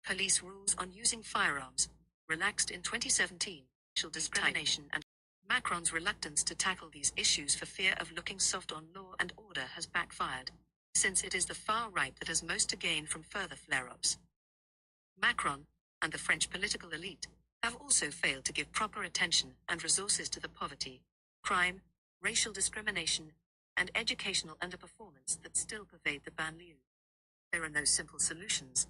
Police rules on using firearms, relaxed in 2017, racial discrimination and Macron's reluctance to tackle these issues for fear of looking soft on law and order has backfired, since it is the far right that has most to gain from further flare-ups. Macron, and the French political elite, have also failed to give proper attention and resources to the poverty, crime, racial discrimination, and educational underperformance that still pervade the banlieue. There are no simple solutions.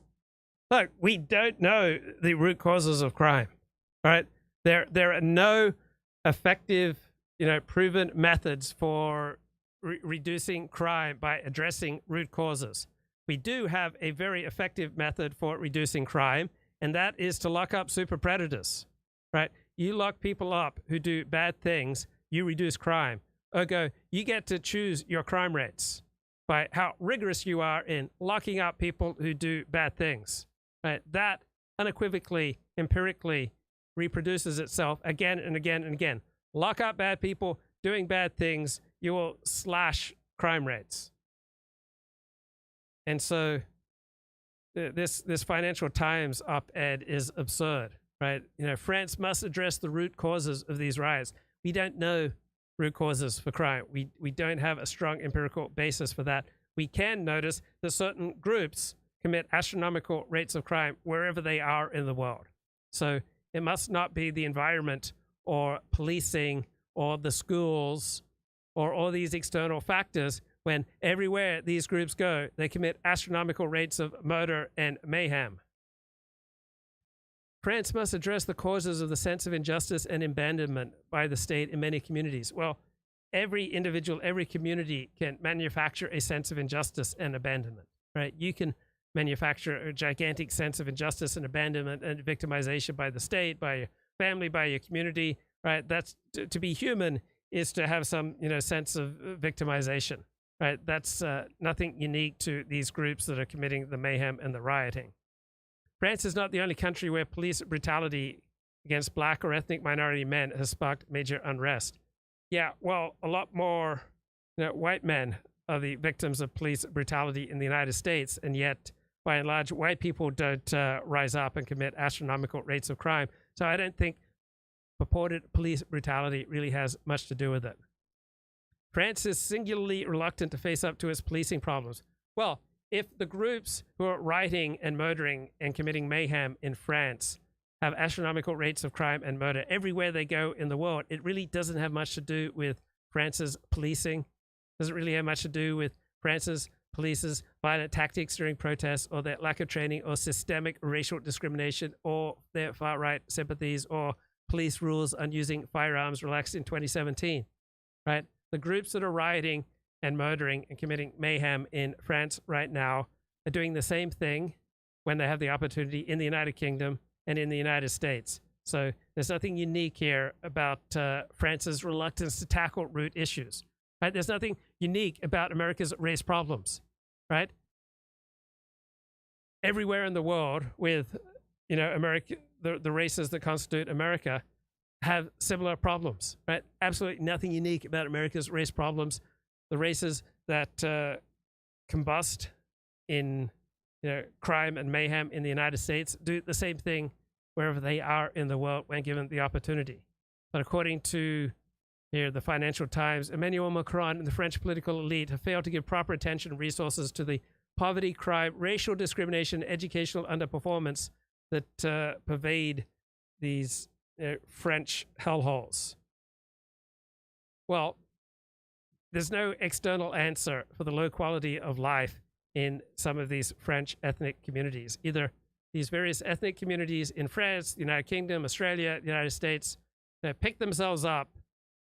Look, we don't know the root causes of crime, right? There are no effective, proven methods for reducing crime by addressing root causes. We do have a very effective method for reducing crime, and that is to lock up super predators, right? You lock people up who do bad things, you reduce crime. Ergo, you get to choose your crime rates by how rigorous you are in locking up people who do bad things, right? That unequivocally, empirically reproduces itself again and again and again. Lock up bad people doing bad things, you will slash crime rates. And so this Financial Times op-ed is absurd, right? France must address the root causes of these riots. We don't know root causes for crime. We don't have a strong empirical basis for that. We can notice that certain groups commit astronomical rates of crime wherever they are in the world. So it must not be the environment or policing or the schools or all these external factors. When everywhere these groups go, they commit astronomical rates of murder and mayhem. France must address the causes of the sense of injustice and abandonment by the state in many communities. Well, every individual, every community can manufacture a sense of injustice and abandonment, right? You can manufacture a gigantic sense of injustice and abandonment and victimization by the state, by your family, by your community, right? That's to be human is to have some, sense of victimization. Right, that's nothing unique to these groups that are committing the mayhem and the rioting. France is not the only country where police brutality against black or ethnic minority men has sparked major unrest. Yeah, well, a lot more white men are the victims of police brutality in the United States, and yet, by and large, white people don't rise up and commit astronomical rates of crime. So I don't think purported police brutality really has much to do with it. France is singularly reluctant to face up to its policing problems. Well, if the groups who are rioting and murdering and committing mayhem in France have astronomical rates of crime and murder everywhere they go in the world, it really doesn't have much to do with France's policing. Doesn't really have much to do with France's police's violent tactics during protests or their lack of training or systemic racial discrimination or their far-right sympathies or police rules on using firearms relaxed in 2017, right? The groups that are rioting and murdering and committing mayhem in France right now are doing the same thing when they have the opportunity in the United Kingdom and in the United States. So there's nothing unique here about France's reluctance to tackle root issues. Right? There's nothing unique about America's race problems. Right? Everywhere in the world with America, the races that constitute America have similar problems, right? Absolutely nothing unique about America's race problems. The races that combust in crime and mayhem in the United States do the same thing wherever they are in the world when given the opportunity. But according to the Financial Times, Emmanuel Macron and the French political elite have failed to give proper attention and resources to the poverty, crime, racial discrimination, educational underperformance that pervade these French hellholes. Well, there's no external answer for the low quality of life in some of these French ethnic communities. Either these various ethnic communities in France, the United Kingdom, Australia, the United States, they pick themselves up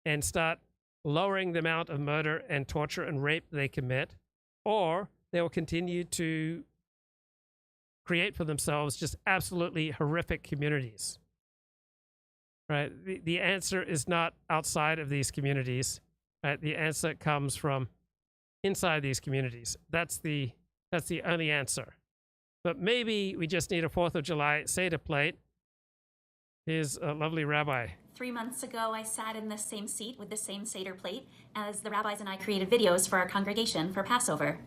and start lowering the amount of murder and torture and rape they commit, or they will continue to create for themselves just absolutely horrific communities. Right? The answer is not outside of these communities. Right? The answer comes from inside these communities. That's the only answer. But maybe we just need a 4th of July Seder plate. Here's a lovely rabbi. 3 months ago, I sat in the same seat with the same Seder plate as the rabbis and I created videos for our congregation for Passover.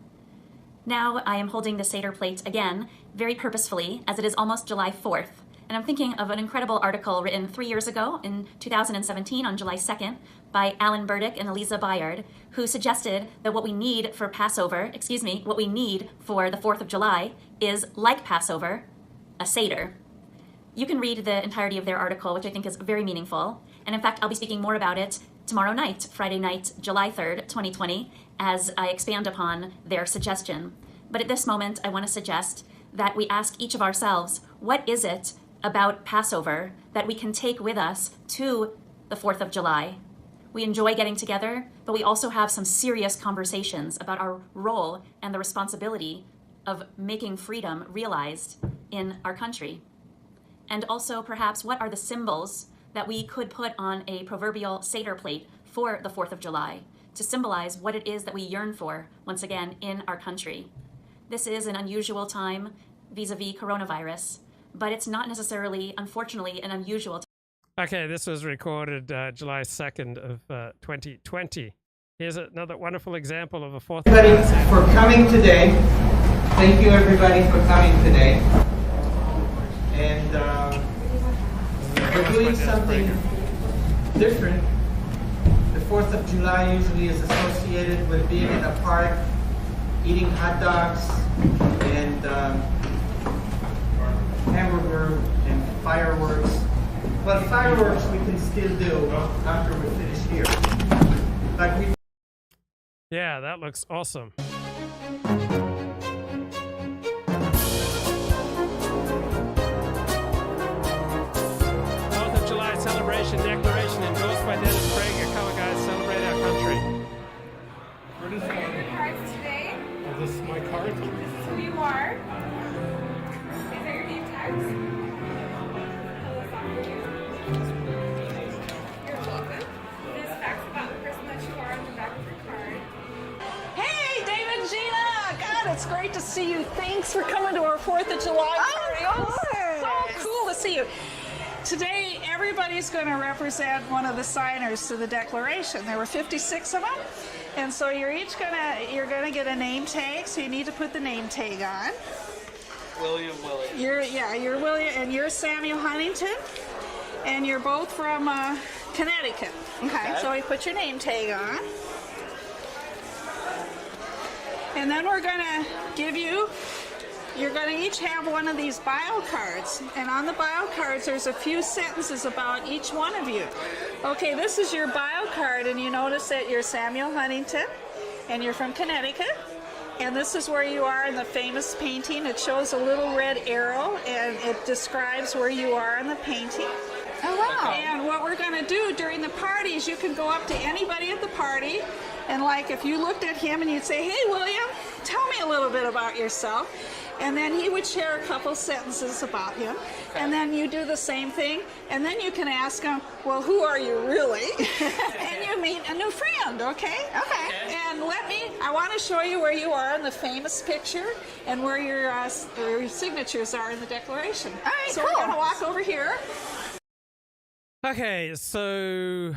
Now I am holding the Seder plate again, very purposefully, as it is almost July 4th. And I'm thinking of an incredible article written 3 years ago, in 2017, on July 2nd, by Alan Burdick and Eliza Bayard, who suggested that what we need for what we need for the 4th of July is, like Passover, a Seder. You can read the entirety of their article, which I think is very meaningful. And in fact, I'll be speaking more about it tomorrow night, Friday night, July 3rd, 2020, as I expand upon their suggestion. But at this moment, I want to suggest that we ask each of ourselves, what is it about Passover that we can take with us to the 4th of July? We enjoy getting together, but we also have some serious conversations about our role and the responsibility of making freedom realized in our country. And also, perhaps, what are the symbols that we could put on a proverbial Seder plate for the 4th of July to symbolize what it is that we yearn for, once again, in our country? This is an unusual time vis-a-vis coronavirus, but it's not necessarily, unfortunately, an unusual time. Okay, this was recorded July 2nd of 2020. Here's another wonderful example of a 4th of Everybody July for coming today. Thank you everybody for coming today. And we're doing something different. The 4th of July usually is associated with being in a park, eating hot dogs, and hamburger and fireworks. But fireworks we can still do after we finish here. Like we. Yeah, that looks awesome. 4th of July celebration declaration endorsed by Dennis Prager. Come on, guys, celebrate our country. Where does Cards today. Is this my card? This is who you are. Is that your name tags? You're welcome. This facts about the person that you are on the back of your card. Hey, David, Gina! God, it's great to see you. Thanks for coming to our 4th of July party. Oh, so cool to see you. Today, everybody's going to represent one of the signers to the Declaration. There were 56 of them, and so you're gonna get a name tag. So you need to put the name tag on. William. You're William, and you're Samuel Huntington, and you're both from Connecticut. Okay, so we put your name tag on, and then we're gonna give you. You're going to each have one of these bio cards, and on the bio cards there's a few sentences about each one of you. Okay, this is your bio card, and you notice that you're Samuel Huntington, and you're from Connecticut, and this is where you are in the famous painting. It shows a little red arrow, and it describes where you are in the painting. Oh, wow. And what we're going to do during the party is you can go up to anybody at the party, and like if you looked at him and you'd say, hey, William, tell me a little bit about yourself. And then he would share a couple sentences about him. And then you do the same thing. And then you can ask him, well, who are you really? And you meet a new friend, okay? Okay. And I want to show you where you are in the famous picture and where your signatures are in the Declaration. All right, so cool. we're going to walk over here. Okay, so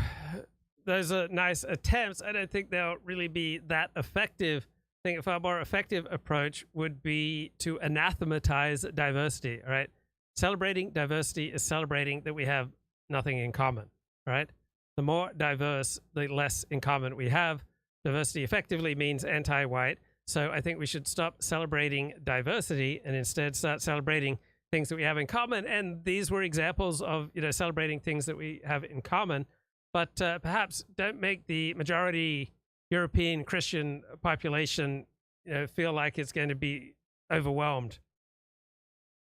those are nice attempts. I don't think they'll really be that effective. I think a far more effective approach would be to anathematize diversity, all right? Celebrating diversity is celebrating that we have nothing in common, right? The more diverse, the less in common we have. Diversity effectively means anti-white. So I think we should stop celebrating diversity and instead start celebrating things that we have in common. And these were examples of, celebrating things that we have in common. But perhaps don't make the majority European Christian population, feel like it's going to be overwhelmed.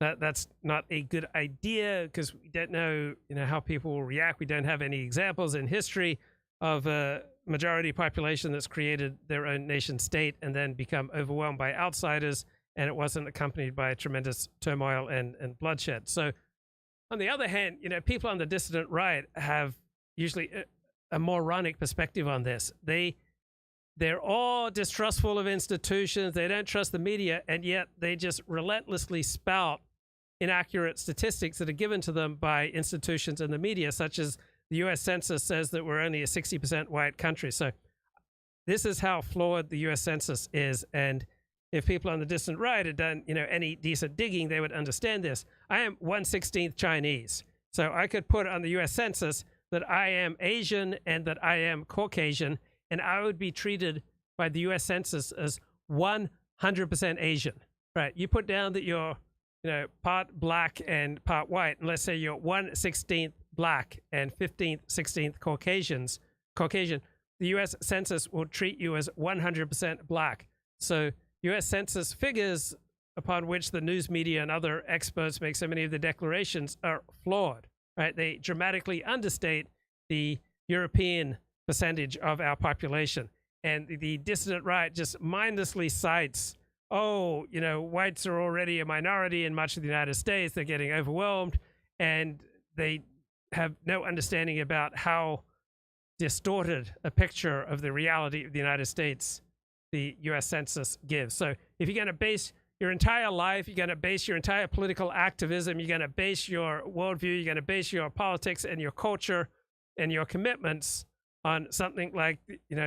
That's not a good idea because we don't know, how people will react. We don't have any examples in history of a majority population that's created their own nation state and then become overwhelmed by outsiders, and it wasn't accompanied by tremendous turmoil and bloodshed. So, on the other hand, people on the dissident right have usually a moronic perspective on this. They're all distrustful of institutions. They don't trust the media, and yet they just relentlessly spout inaccurate statistics that are given to them by institutions and the media, such as the U.S. Census says that we're only a 60% white country. So this is how flawed the U.S. Census is, and if people on the distant right had done, any decent digging, they would understand this. I am 1/16 Chinese. So I could put on the U.S. Census that I am Asian and that I am Caucasian, and I would be treated by the U.S. Census as 100% Asian. Right? You put down that you're, part black and part white, and let's say you're 1/16 black and 15th, 16th Caucasian, the U.S. Census will treat you as 100% black. So U.S. Census figures upon which the news media and other experts make so many of the declarations are flawed, right? They dramatically understate the European percentage of our population. And the dissident right just mindlessly cites, whites are already a minority in much of the United States. They're getting overwhelmed, and they have no understanding about how distorted a picture of the reality of the United States the U.S. Census gives. So if you're going to base your entire life, you're going to base your entire political activism, you're going to base your worldview, you're going to base your politics and your culture and your commitments on something like,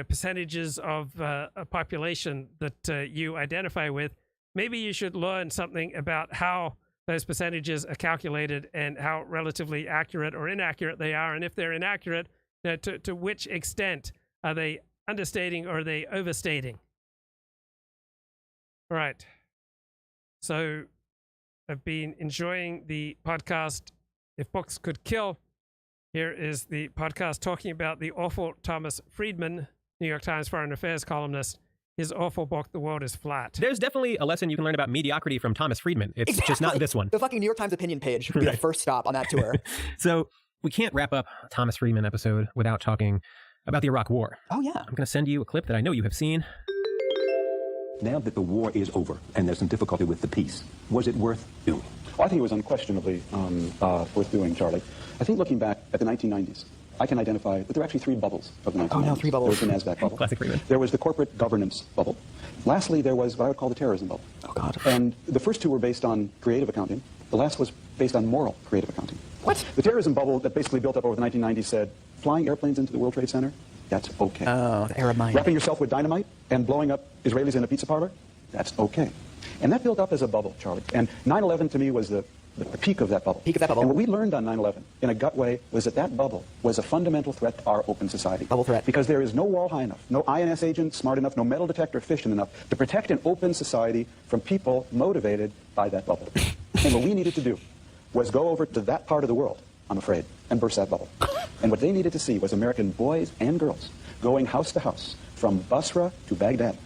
percentages of a population that you identify with, maybe you should learn something about how those percentages are calculated and how relatively accurate or inaccurate they are. And if they're inaccurate, to which extent are they understating or are they overstating? All right. So I've been enjoying the podcast, If Books Could Kill. Here is the podcast talking about the awful Thomas Friedman, New York Times Foreign Affairs columnist, his awful book, The World is Flat. There's definitely a lesson you can learn about mediocrity from Thomas Friedman. It's just not this one. The fucking New York Times opinion page would be the first stop on that tour. So we can't wrap up a Thomas Friedman episode without talking about the Iraq War. Oh, yeah. I'm going to send you a clip that I know you have seen. Now that the war is over and there's some difficulty with the peace, was it worth doing? Well, I think it was unquestionably worth doing, Charlie. I think looking back at the 1990s, I can identify that there are actually three bubbles of the 1990s. Oh, no, three bubbles. There was the NASDAQ bubble. Classic Friedman. There was the corporate governance bubble. Lastly, there was what I would call the terrorism bubble. Oh, God. And the first two were based on creative accounting. The last was based on moral creative accounting. What? The terrorism bubble that basically built up over the 1990s said, flying airplanes into the World Trade Center, that's okay. Oh, the Arab mind. Wrapping yourself with dynamite and blowing up Israelis in a pizza parlor, that's okay. And that built up as a bubble, Charlie. And 9/11 to me was the peak of that bubble. Peak of that bubble. And what we learned on 9/11, in a gut way, was that that bubble was a fundamental threat to our open society. Bubble threat. Because there is no wall high enough, no INS agent smart enough, no metal detector efficient enough to protect an open society from people motivated by that bubble. And what we needed to do was go over to that part of the world, I'm afraid, and burst that bubble. And what they needed to see was American boys and girls going house to house, from Basra to Baghdad,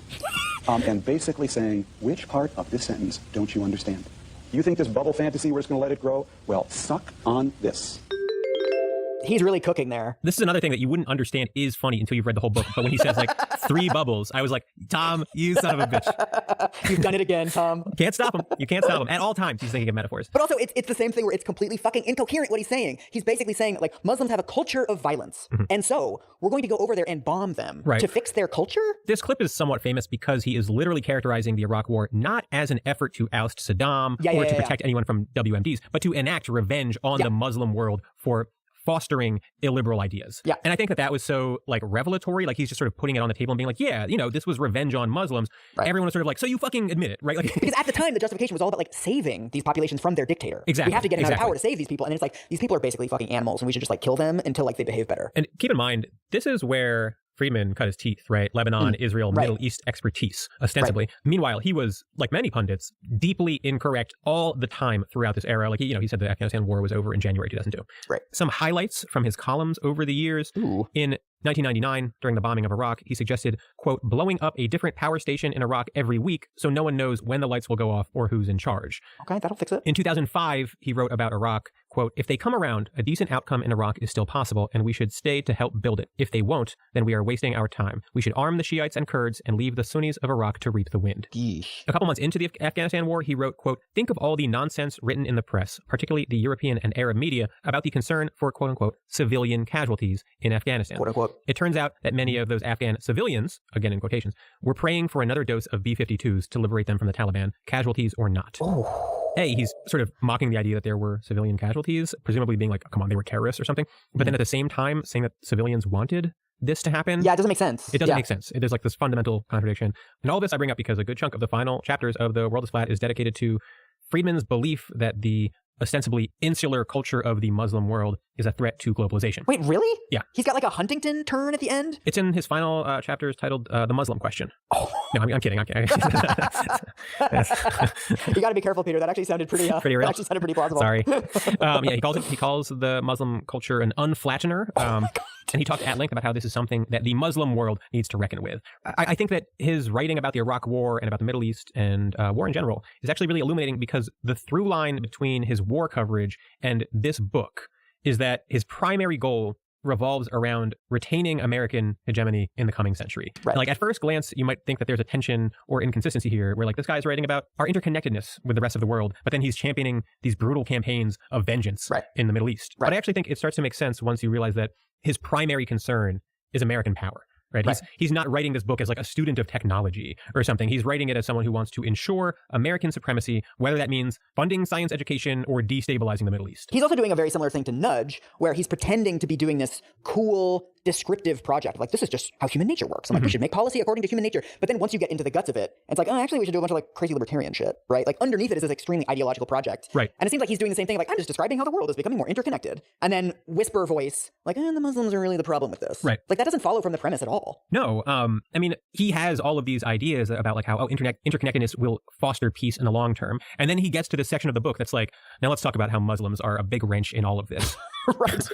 and basically saying, which part of this sentence don't you understand? You think this bubble fantasy, we're just going to let it grow? Well, suck on this. He's really cooking there. This is another thing that you wouldn't understand is funny until you've read the whole book. But when he says like three bubbles, I was like, Tom, you son of a bitch. You've done it again, Tom. Can't stop him. You can't stop him. At all times, he's thinking of metaphors. But also, it's the same thing where it's completely fucking incoherent what he's saying. He's basically saying, like, Muslims have a culture of violence. Mm-hmm. And so we're going to go over there and bomb them to fix their culture? This clip is somewhat famous because he is literally characterizing the Iraq War not as an effort to oust Saddam or to protect anyone from WMDs, but to enact revenge on the Muslim world for fostering illiberal ideas. Yeah. And I think that was so like revelatory, like he's just sort of putting it on the table and being like, yeah, this was revenge on Muslims. Right. Everyone was sort of like, so you fucking admit it, right? Like, because at the time, the justification was all about like saving these populations from their dictator. Exactly. We have to get him out of power to save these people. And it's like, these people are basically fucking animals and we should just like kill them until like they behave better. And keep in mind, this is where Friedman cut his teeth, right? Lebanon, Israel, Middle East expertise, ostensibly. Right. Meanwhile, he was, like many pundits, deeply incorrect all the time throughout this era. Like, he said the Afghanistan war was over in January 2002. Right. Some highlights from his columns over the years. Ooh. In 1999, during the bombing of Iraq, he suggested, quote, blowing up a different power station in Iraq every week so no one knows when the lights will go off or who's in charge. Okay, that'll fix it. In 2005, he wrote about Iraq, quote, if they come around, a decent outcome in Iraq is still possible and we should stay to help build it. If they won't, then we are wasting our time. We should arm the Shiites and Kurds and leave the Sunnis of Iraq to reap the wind. Yeesh. A couple months into the Afghanistan war, he wrote, quote, think of all the nonsense written in the press, particularly the European and Arab media, about the concern for, quote unquote, civilian casualties in Afghanistan. Quote unquote. It turns out that many of those Afghan civilians, again in quotations, were praying for another dose of B-52s to liberate them from the Taliban, casualties or not. Oh. A, he's sort of mocking the idea that there were civilian casualties, presumably being like, oh, come on, they were terrorists or something. But then at the same time, saying that civilians wanted this to happen. Yeah, it doesn't make sense. It doesn't make sense. There's like this fundamental contradiction. And all this I bring up because a good chunk of the final chapters of The World is Flat is dedicated to Friedman's belief that the ostensibly insular culture of the Muslim world is a threat to globalization. Wait, really? Yeah. He's got like a Huntington turn at the end? It's in his final chapters titled The Muslim Question. Oh. No, I'm kidding. You got to be careful, Peter. That actually sounded pretty real. That actually sounded pretty plausible. Sorry. He calls the Muslim culture an unflattener. And he talked at length about how this is something that the Muslim world needs to reckon with. I think that his writing about the Iraq War and about the Middle East and war in general is actually really illuminating because the through line between his war coverage and this book is that his primary goal revolves around retaining American hegemony in the coming century. Right. Like at first glance, you might think that there's a tension or inconsistency here where like this guy's writing about our interconnectedness with the rest of the world, but then he's championing these brutal campaigns of vengeance in the Middle East. But I actually think it starts to make sense once you realize that his primary concern is American power. Right? He's not writing this book as like a student of technology or something. He's writing it as someone who wants to ensure American supremacy, whether that means funding science education or destabilizing the Middle East. He's also doing a very similar thing to Nudge, where he's pretending to be doing this cool, descriptive project. Like, this is just how human nature works. I'm like, we should make policy according to human nature. But then once you get into the guts of it, it's like, oh, actually, we should do a bunch of like crazy libertarian shit, right? Like underneath it is this extremely ideological project. Right. And it seems like he's doing the same thing. Like, I'm just describing how the world is becoming more interconnected. And then whisper voice, like, the Muslims are really the problem with this. Right. Like, that doesn't follow from the premise at all. No. I mean, he has all of these ideas about like how interconnectedness will foster peace in the long term. And then he gets to this section of the book that's like, now let's talk about how Muslims are a big wrench in all of this. Right.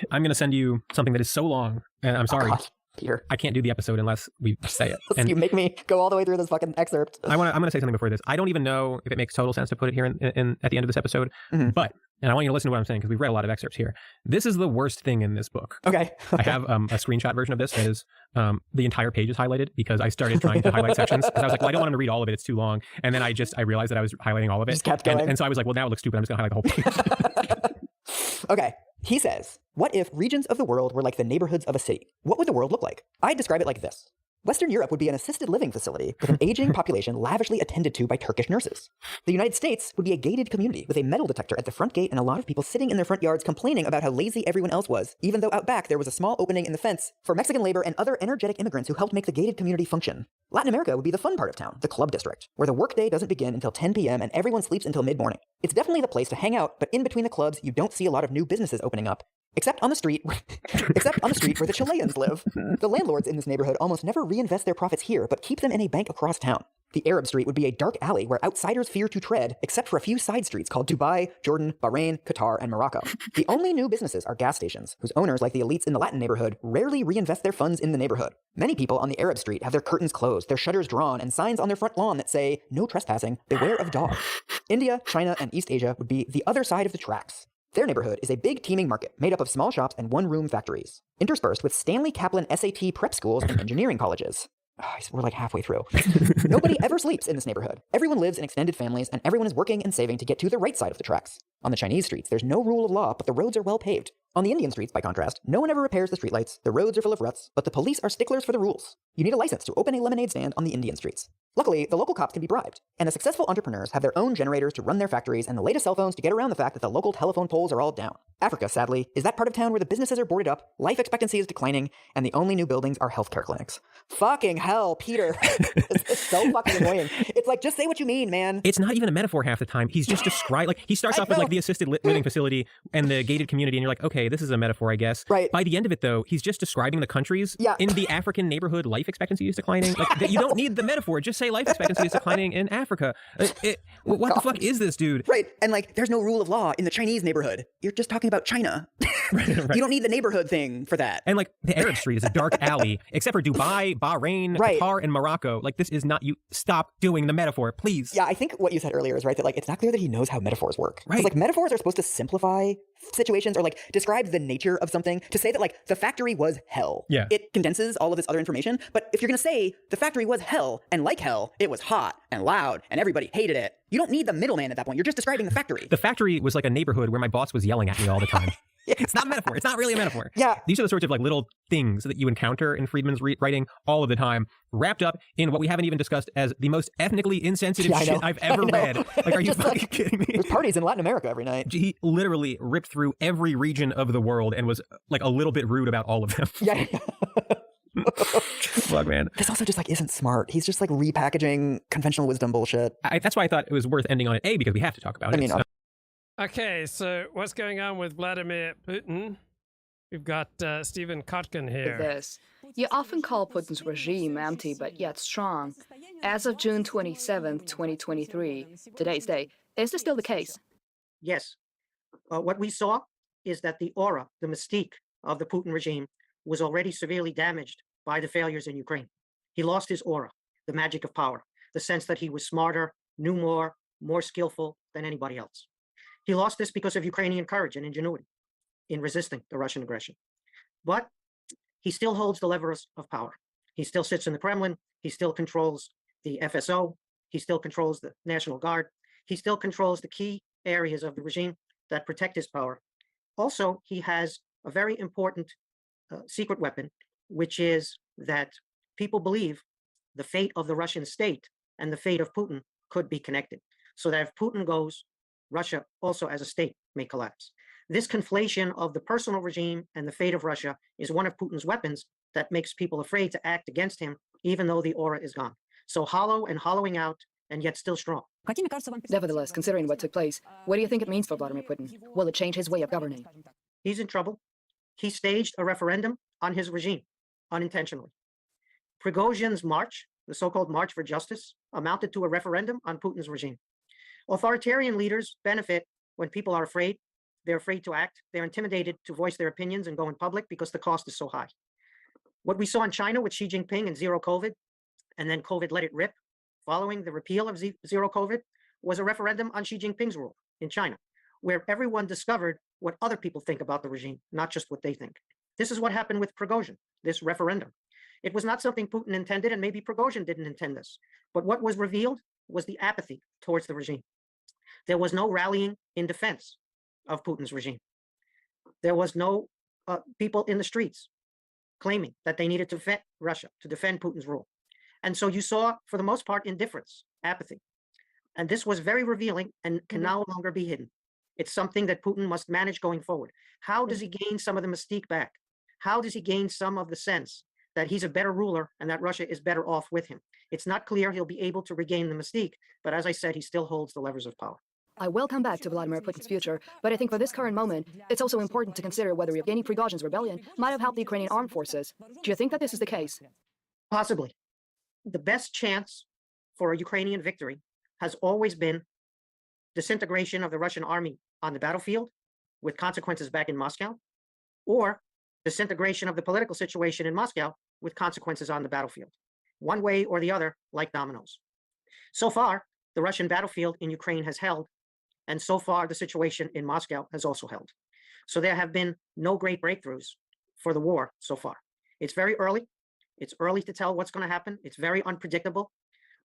I'm going to send you something that is so long. And I'm sorry. God, Peter. I can't do the episode unless we say it. And you make me go all the way through this fucking excerpt. I'm going to say something before this. I don't even know if it makes total sense to put it here in at the end of this episode. But, and I want you to listen to what I'm saying because we've read a lot of excerpts here. This is the worst thing in this book. Okay. I have a screenshot version of this that is the entire page is highlighted because I started trying to highlight sections. Because I was like, well, I don't want him to read all of it. It's too long. And then I realized that I was highlighting all of it. Just kept going. And so I was like, well, now it looks stupid. I'm just going to highlight the whole page. Okay. He says, what if regions of the world were like the neighborhoods of a city? What would the world look like? I'd describe it like this. Western Europe would be an assisted living facility with an aging population lavishly attended to by Turkish nurses. The United States would be a gated community with a metal detector at the front gate and a lot of people sitting in their front yards complaining about how lazy everyone else was, even though out back there was a small opening in the fence for Mexican labor and other energetic immigrants who helped make the gated community function. Latin America would be the fun part of town, the club district, where the workday doesn't begin until 10 p.m. and everyone sleeps until mid-morning. It's definitely the place to hang out, but in between the clubs, you don't see a lot of new businesses opening up. Except on the street where the Chileans live. The landlords in this neighborhood almost never reinvest their profits here, but keep them in a bank across town. The Arab street would be a dark alley where outsiders fear to tread, except for a few side streets called Dubai, Jordan, Bahrain, Qatar, and Morocco. The only new businesses are gas stations, whose owners, like the elites in the Latin neighborhood, rarely reinvest their funds in the neighborhood. Many people on the Arab street have their curtains closed, their shutters drawn, and signs on their front lawn that say, no trespassing, beware of dog. India, China, and East Asia would be the other side of the tracks. Their neighborhood is a big teeming market made up of small shops and one-room factories, interspersed with Stanley Kaplan SAT prep schools and engineering colleges. We're like halfway through. Nobody ever sleeps in this neighborhood. Everyone lives in extended families, and everyone is working and saving to get to the right side of the tracks. On the Chinese streets, there's no rule of law, but the roads are well paved. On the Indian streets, by contrast, no one ever repairs the streetlights, the roads are full of ruts, but the police are sticklers for the rules. You need a license to open a lemonade stand on the Indian streets. Luckily, the local cops can be bribed, and the successful entrepreneurs have their own generators to run their factories and the latest cell phones to get around the fact that the local telephone poles are all down. Africa, sadly, is that part of town where the businesses are boarded up, life expectancy is declining, and the only new buildings are healthcare clinics. Fucking hell, Peter. It's so fucking annoying. It's like, just say what you mean, man. It's not even a metaphor half the time. He's just describing, like, he starts off with like the assisted living facility and the gated community, and you're like, okay, this is a metaphor, I guess. Right. By the end of it, though, he's just describing the countries in the African neighborhood life expectancy is declining. Like, you don't need the metaphor. Just say life expectancy is declining in Africa. What the fuck is this, dude? Right. And like, there's no rule of law in the Chinese neighborhood. You're just talking about China. Right. You don't need the neighborhood thing for that. And like, the Arab street is a dark alley, except for Dubai, Bahrain, Qatar, and Morocco. Like, this is not, you stop doing the metaphor, please. Yeah, I think what you said earlier is right, that like, it's not clear that he knows how metaphors work. Right. Like, metaphors are supposed to simplify situations or like describe the nature of something. To say that like the factory was hell, it condenses all of this other information. But if you're gonna say the factory was hell, and like hell, it was hot and loud and everybody hated it, you don't need the middleman at that point. You're just describing the factory. The factory was like a neighborhood where my boss was yelling at me all the time. It's not a metaphor. It's not really a metaphor. Yeah. These are the sorts of like little things that you encounter in Friedman's writing all of the time, wrapped up in what we haven't even discussed as the most ethnically insensitive shit I've ever read. Like, are you fucking kidding me? There's parties in Latin America every night. He literally ripped through every region of the world and was like a little bit rude about all of them. Yeah. Look, man. This also just like isn't smart. He's just like repackaging conventional wisdom bullshit. That's why I thought it was worth ending on it, A, because we have to talk about it. Okay, so what's going on with Vladimir Putin? We've got Stephen Kotkin here. This. You often call Putin's regime empty but yet strong. As of June 27, 2023, today's day, is this still the case? Yes. What we saw is that the aura, the mystique of the Putin regime was already severely damaged by the failures in Ukraine. He lost his aura, the magic of power, the sense that he was smarter, knew more skillful than anybody else. He lost this because of Ukrainian courage and ingenuity in resisting the Russian aggression. But he still holds the levers of power. He still sits in the Kremlin. He still controls the FSO. He still controls the National Guard. He still controls the key areas of the regime that protect his power. Also, he has a very important secret weapon, which is that people believe the fate of the Russian state and the fate of Putin could be connected. So that if Putin goes, Russia also as a state may collapse. This conflation of the personal regime and the fate of Russia is one of Putin's weapons that makes people afraid to act against him, even though the aura is gone. So hollow and hollowing out, and yet still strong. Nevertheless, considering what took place, what do you think it means for Vladimir Putin? Will it change his way of governing? He's in trouble. He staged a referendum on his regime, unintentionally. Prigozhin's march, the so-called March for Justice, amounted to a referendum on Putin's regime. Authoritarian leaders benefit when people are afraid. They're afraid to act. They're intimidated to voice their opinions and go in public because the cost is so high. What we saw in China with Xi Jinping and zero COVID, and then COVID let it rip, following the repeal of zero COVID, was a referendum on Xi Jinping's rule in China, where everyone discovered what other people think about the regime, not just what they think. This is what happened with Prigozhin, this referendum. It was not something Putin intended, and maybe Prigozhin didn't intend this. But what was revealed was the apathy towards the regime. There was no rallying in defense of Putin's regime. There was no people in the streets claiming that they needed to defend Russia, to defend Putin's rule. And so you saw, for the most part, indifference, apathy. And this was very revealing and can no longer be hidden. It's something that Putin must manage going forward. How does he gain some of the mystique back? How does he gain some of the sense that he's a better ruler and that Russia is better off with him? It's not clear he'll be able to regain the mystique, but as I said, he still holds the levers of power. I will come back to Vladimir Putin's future, but I think for this current moment, it's also important to consider whether Yevgeny Prigozhin's rebellion might have helped the Ukrainian armed forces. Do you think that this is the case? Possibly. The best chance for a Ukrainian victory has always been disintegration of the Russian army on the battlefield with consequences back in Moscow, or disintegration of the political situation in Moscow with consequences on the battlefield. One way or the other, like dominoes. So far, the Russian battlefield in Ukraine has held, and so far the situation in Moscow has also held. So there have been no great breakthroughs for the war so far. It's very early. It's early to tell what's going to happen. It's very unpredictable.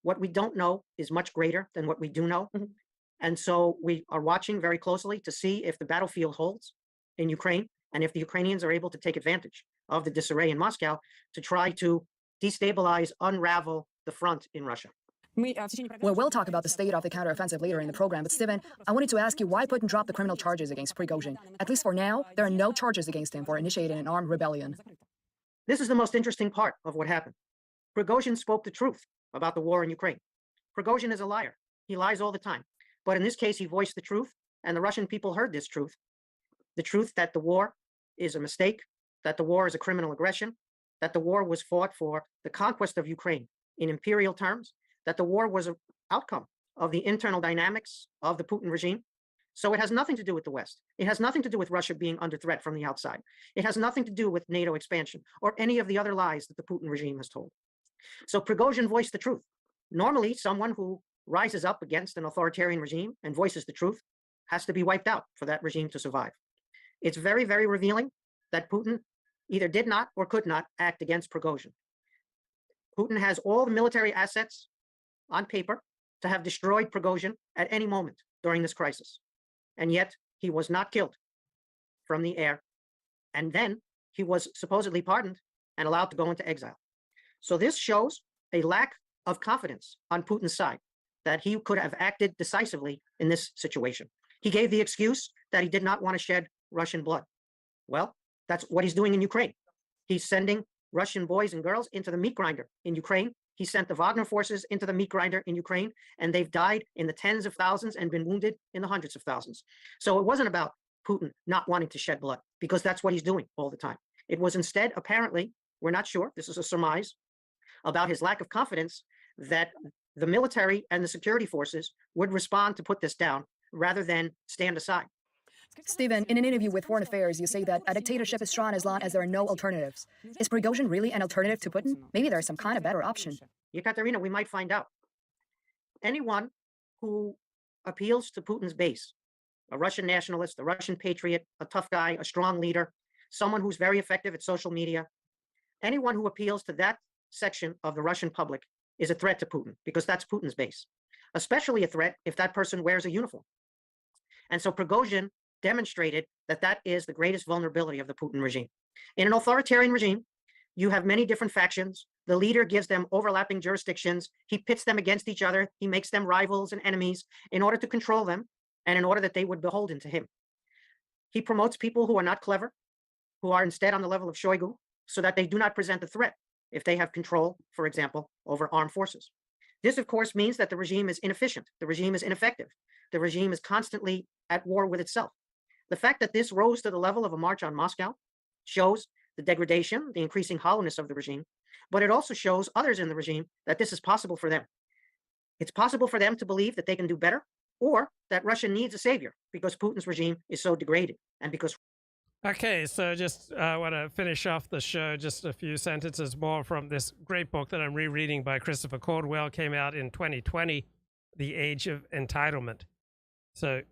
What we don't know is much greater than what we do know. And so we are watching very closely to see if the battlefield holds in Ukraine and if the Ukrainians are able to take advantage of the disarray in Moscow to try to destabilize, unravel the front in Russia. Well, we'll talk about the state of the counteroffensive later in the program, but Steven, I wanted to ask you why Putin dropped the criminal charges against Prigozhin. At least for now, there are no charges against him for initiating an armed rebellion. This is the most interesting part of what happened. Prigozhin spoke the truth about the war in Ukraine. Prigozhin is a liar. He lies all the time. But in this case, he voiced the truth, and the Russian people heard this truth. The truth that the war is a mistake, that the war is a criminal aggression, that the war was fought for the conquest of Ukraine in imperial terms, that the war was an outcome of the internal dynamics of the Putin regime. So it has nothing to do with the West. It has nothing to do with Russia being under threat from the outside. It has nothing to do with NATO expansion or any of the other lies that the Putin regime has told. So Prigozhin voiced the truth. Normally, someone who rises up against an authoritarian regime and voices the truth has to be wiped out for that regime to survive. It's very, very revealing that Putin either did not or could not act against Prigozhin. Putin has all the military assets on paper to have destroyed Prigozhin at any moment during this crisis. And yet he was not killed from the air. And then he was supposedly pardoned and allowed to go into exile. So this shows a lack of confidence on Putin's side that he could have acted decisively in this situation. He gave the excuse that he did not want to shed Russian blood. Well, that's what he's doing in Ukraine. He's sending Russian boys and girls into the meat grinder in Ukraine. He sent the Wagner forces into the meat grinder in Ukraine, and they've died in the tens of thousands and been wounded in the hundreds of thousands. So it wasn't about Putin not wanting to shed blood, because that's what he's doing all the time. It was instead, apparently, we're not sure, this is a surmise, about his lack of confidence that the military and the security forces would respond to put this down rather than stand aside. Stephen, in an interview with Foreign Affairs, you say that a dictatorship is strong as long as there are no alternatives. Is Prigozhin really an alternative to Putin? Maybe there's some kind of better option. Yekaterina, we might find out. Anyone who appeals to Putin's base, a Russian nationalist, a Russian patriot, a tough guy, a strong leader, someone who's very effective at social media, anyone who appeals to that section of the Russian public is a threat to Putin, because that's Putin's base, especially a threat if that person wears a uniform. And so Prigozhin demonstrated that that is the greatest vulnerability of the Putin regime. In an authoritarian regime, you have many different factions. The leader gives them overlapping jurisdictions. He pits them against each other. He makes them rivals and enemies in order to control them and in order that they would be beholden to him. He promotes people who are not clever, who are instead on the level of Shoigu, so that they do not present a threat if they have control, for example, over armed forces. This, of course, means that the regime is inefficient. The regime is ineffective. The regime is constantly at war with itself. The fact that this rose to the level of a march on Moscow shows the degradation, the increasing hollowness of the regime, but it also shows others in the regime that this is possible for them. It's possible for them to believe that they can do better, or that Russia needs a savior because Putin's regime is so degraded and because... Okay, so just want to finish off the show, just a few sentences more from this great book that I'm rereading by Christopher Caldwell, came out in 2020, The Age of Entitlement. So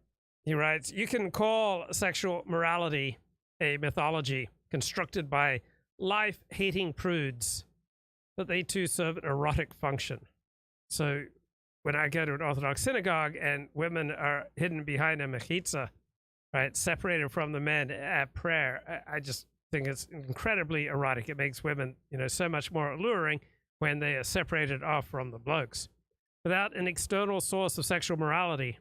he writes, you can call sexual morality a mythology constructed by life-hating prudes, but they too serve an erotic function. So when I go to an Orthodox synagogue and women are hidden behind a mechitza, right, separated from the men at prayer, I just think it's incredibly erotic. It makes women, so much more alluring when they are separated off from the blokes. Without an external source of sexual morality,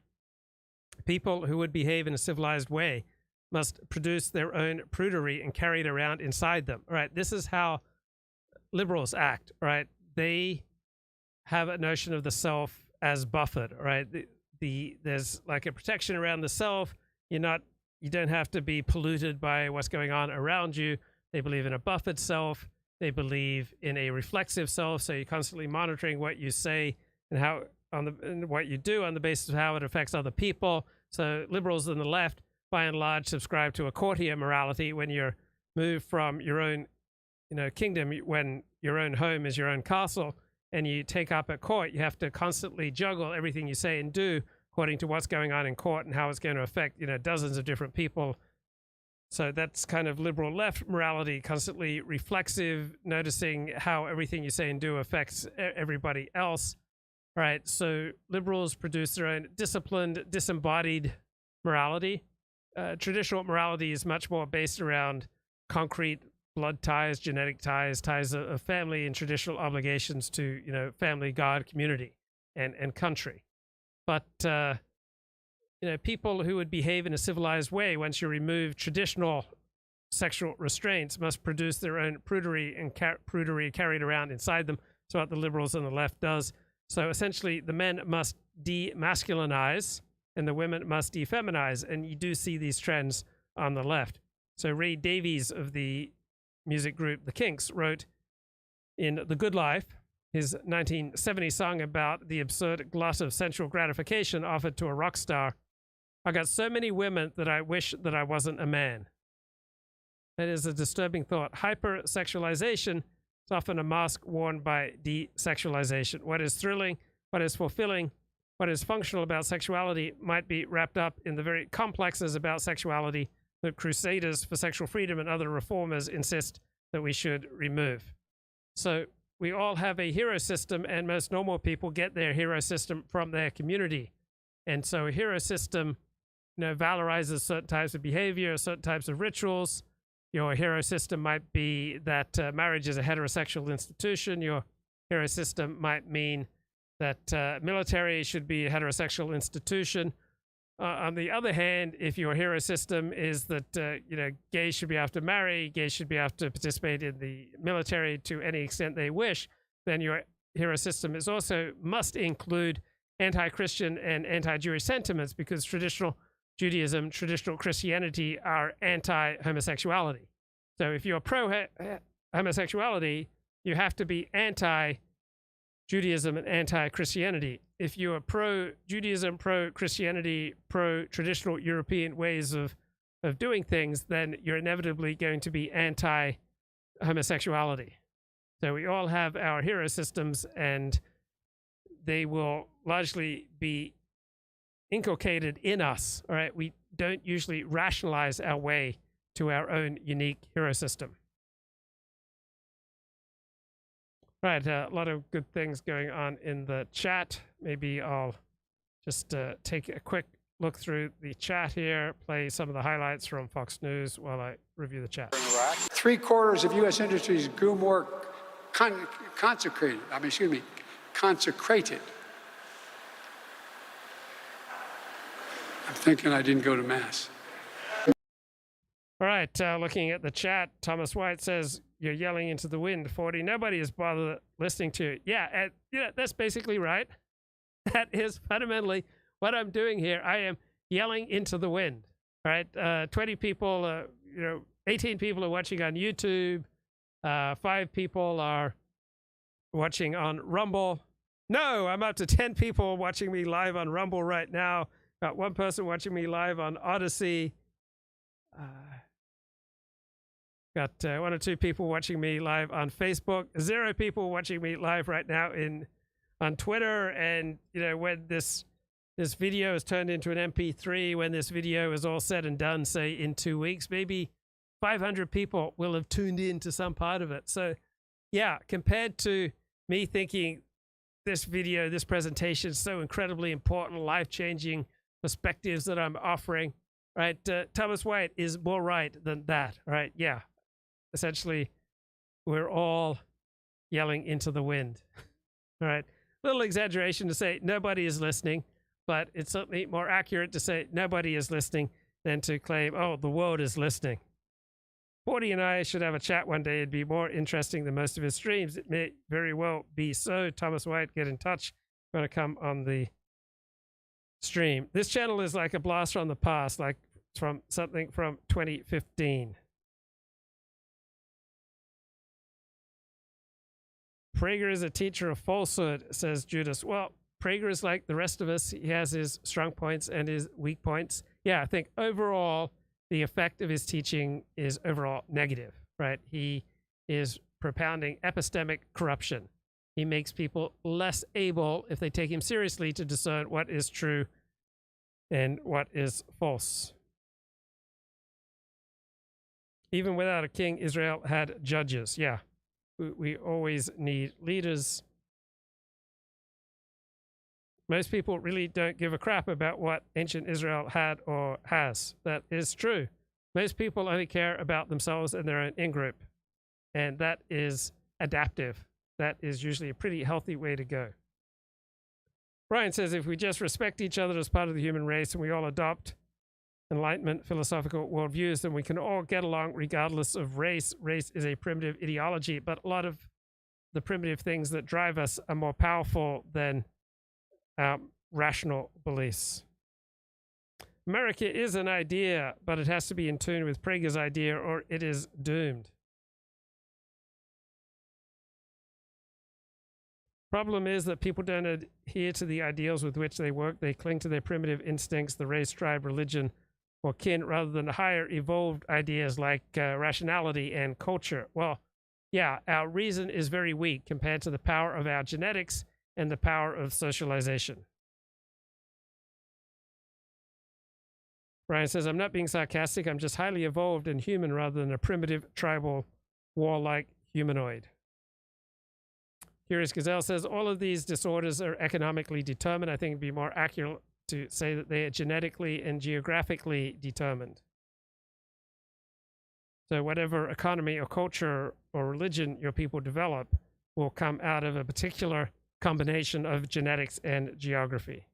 people who would behave in a civilized way must produce their own prudery and carry it around inside them. Right? This is how liberals act. Right? They have a notion of the self as buffered. Right? There's like a protection around the self. You don't have to be polluted by what's going on around you. They believe in a buffered self. They believe in a reflexive self. So you're constantly monitoring what you say and what you do on the basis of how it affects other people. So liberals on the left, by and large, subscribe to a courtier morality. When you're moved from your own, kingdom, when your own home is your own castle, and you take up at court, you have to constantly juggle everything you say and do according to what's going on in court and how it's going to affect, dozens of different people. So that's kind of liberal left morality, constantly reflexive, noticing how everything you say and do affects everybody else. Right? So liberals produce their own disciplined, disembodied morality. Traditional morality is much more based around concrete blood ties, genetic ties, ties of family and traditional obligations to, family, God, community, and country. But, people who would behave in a civilized way, once you remove traditional sexual restraints, must produce their own prudery and prudery carried around inside them. So what the liberals on the left does. So essentially, the men must demasculinize and the women must defeminize. And you do see these trends on the left. So Ray Davies of the music group The Kinks wrote in The Good Life, his 1970 song about the absurd glut of sensual gratification offered to a rock star, I got so many women that I wish that I wasn't a man. That is a disturbing thought. Hypersexualization is often a mask worn by desexualization. What is thrilling, what is fulfilling, what is functional about sexuality might be wrapped up in the very complexes about sexuality that crusaders for sexual freedom and other reformers insist that we should remove. So we all have a hero system, and most normal people get their hero system from their community. And so a hero system, valorizes certain types of behavior, certain types of rituals. Your hero system might be that marriage is a heterosexual institution. Your hero system might mean that military should be a heterosexual institution. On the other hand, if your hero system is that, gays should be able to marry, gays should be able to participate in the military to any extent they wish, then your hero system is also must include anti-Christian and anti-Jewish sentiments, because traditional Judaism, traditional Christianity are anti-homosexuality. So if you're pro-homosexuality, you have to be anti-Judaism and anti-Christianity. If you are pro-Judaism, pro-Christianity, pro-traditional European ways of doing things, then you're inevitably going to be anti-homosexuality. So we all have our hero systems, and they will largely be inculcated in us. All right, we don't usually rationalize our way to our own unique hero system. Right, a lot of good things going on in the chat. Maybe I'll just take a quick look through the chat here, play some of the highlights from Fox News while I review the chat. 3/4 of U.S. industries grew more consecrated. I'm thinking I didn't go to Mass. All right, looking at the chat, Thomas White says, you're yelling into the wind, 40. Nobody is bothered listening to it. Yeah, that's basically right. That is fundamentally what I'm doing here. I am yelling into the wind. All right, 20 people, 18 people are watching on YouTube. 5 people are watching on Rumble. No, I'm up to 10 people watching me live on Rumble right now. Got 1 person watching me live on Odyssey. Got 1 or 2 people watching me live on Facebook. 0 people watching me live right now on Twitter. And when this video is turned into an MP3, when this video is all said and done, say in 2 weeks, maybe 500 people will have tuned in to some part of it. So yeah, compared to me thinking this video, this presentation is so incredibly important, life-changing perspectives that I'm offering, right? Thomas White is more right than that, right? Yeah. Essentially, we're all yelling into the wind. All right. Little exaggeration to say nobody is listening, but it's certainly more accurate to say nobody is listening than to claim, oh, the world is listening. 40 and I should have a chat one day. It'd be more interesting than most of his streams. It may very well be so. Thomas White, get in touch. I'm going to come on the stream. This channel is like a blast from the past, like from something from 2015. Prager is a teacher of falsehood, says Judas. Well, Prager is like the rest of us. He has his strong points and his weak points. Yeah, I think overall, the effect of his teaching is overall negative, right? He is propounding epistemic corruption. He makes people less able, if they take him seriously, to discern what is true and what is false. Even without a king, Israel had judges. Yeah. We always need leaders. Most people really don't give a crap about what ancient Israel had or has. That is true. Most people only care about themselves and their own in-group. And that is adaptive. That is usually a pretty healthy way to go. Brian says, if we just respect each other as part of the human race and we all adopt Enlightenment philosophical worldviews, then we can all get along regardless of race. Race is a primitive ideology, but a lot of the primitive things that drive us are more powerful than rational beliefs. America is an idea, but it has to be in tune with Prager's idea or it is doomed. Problem is that people don't adhere to the ideals with which they work. They cling to their primitive instincts, the race, tribe, religion, or kin, rather than higher evolved ideas like rationality and culture. Well, yeah, our reason is very weak compared to the power of our genetics and the power of socialization. Brian says, I'm not being sarcastic. I'm just highly evolved and human rather than a primitive, tribal, warlike humanoid. Curious Gazelle says, all of these disorders are economically determined. I think it'd be more accurate to say that they are genetically and geographically determined. So whatever economy or culture or religion your people develop will come out of a particular combination of genetics and geography.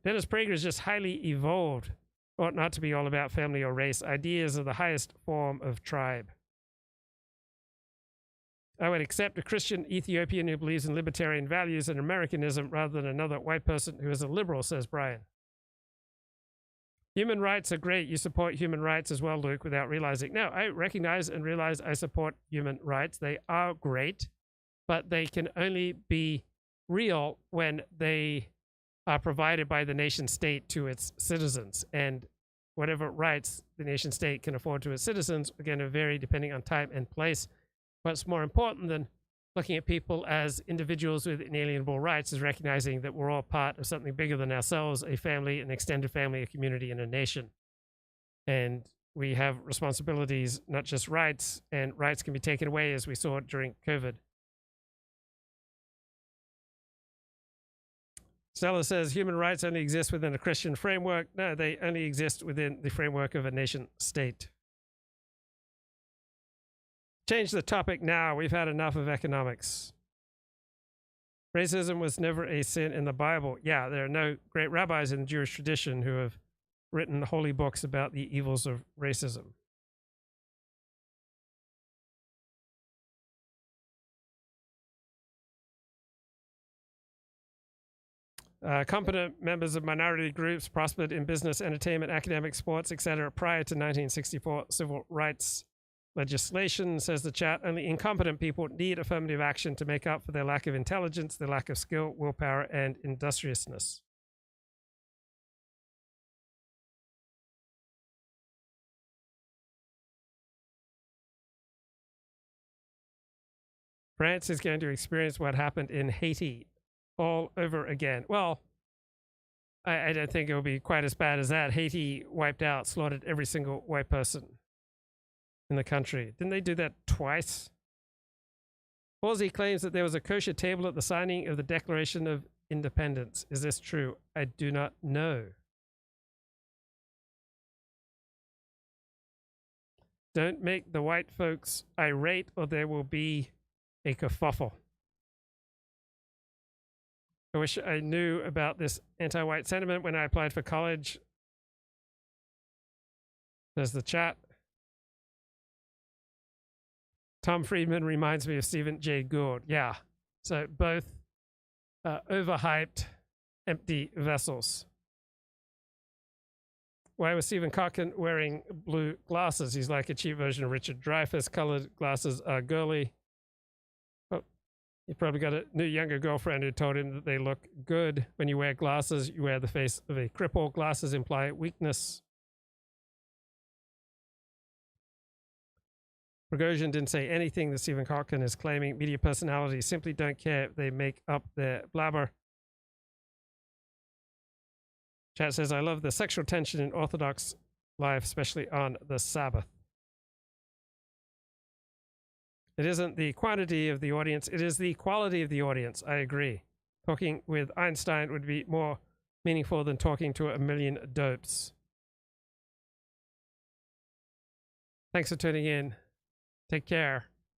Dennis Prager is just highly evolved. Ought not to be all about family or race. Ideas are the highest form of tribe. I would accept a Christian Ethiopian who believes in libertarian values and Americanism rather than another white person who is a liberal, says Brian. Human rights are great. You support human rights as well, Luke, without realizing. No, I recognize and realize I support human rights. They are great, but they can only be real when they are provided by the nation state to its citizens. And whatever rights the nation state can afford to its citizens are going to vary depending on time and place. What's more important than looking at people as individuals with inalienable rights is recognizing that we're all part of something bigger than ourselves, a family, an extended family, a community, and a nation. And we have responsibilities, not just rights, and rights can be taken away as we saw during COVID. Stella says human rights only exist within a Christian framework. No, they only exist within the framework of a nation state. Change the topic now. We've had enough of economics. Racism was never a sin in the Bible. Yeah, there are no great rabbis in the Jewish tradition who have written holy books about the evils of racism. Competent members of minority groups prospered in business, entertainment, academic, sports, etc. prior to 1964 civil rights legislation, says the chat. Only incompetent people need affirmative action to make up for their lack of intelligence, their lack of skill, willpower, and industriousness. France is going to experience what happened in Haiti all over again. Well, I don't think it will be quite as bad as that. Haiti wiped out, slaughtered every single white person in the country. Didn't they do that twice? Halsey claims that there was a kosher table at the signing of the Declaration of Independence. Is this true? I do not know. Don't make the white folks irate or there will be a kerfuffle. I wish I knew about this anti-white sentiment when I applied for college. There's the chat. Tom Friedman reminds me of Stephen Jay Gould. Yeah. So both overhyped, empty vessels. Why was Stephen Kotkin wearing blue glasses? He's like a cheap version of Richard Dreyfuss. Colored glasses are girly. Oh, he probably got a new younger girlfriend who told him that they look good. When you wear glasses, you wear the face of a cripple. Glasses imply weakness. Prigozhin didn't say anything that Stephen Kotkin is claiming. Media personalities simply don't care if they make up their blabber. Chat says, I love the sexual tension in Orthodox life, especially on the Sabbath. It isn't the quantity of the audience, it is the quality of the audience. I agree. Talking with Einstein would be more meaningful than talking to 1 million dopes. Thanks for tuning in. Take care.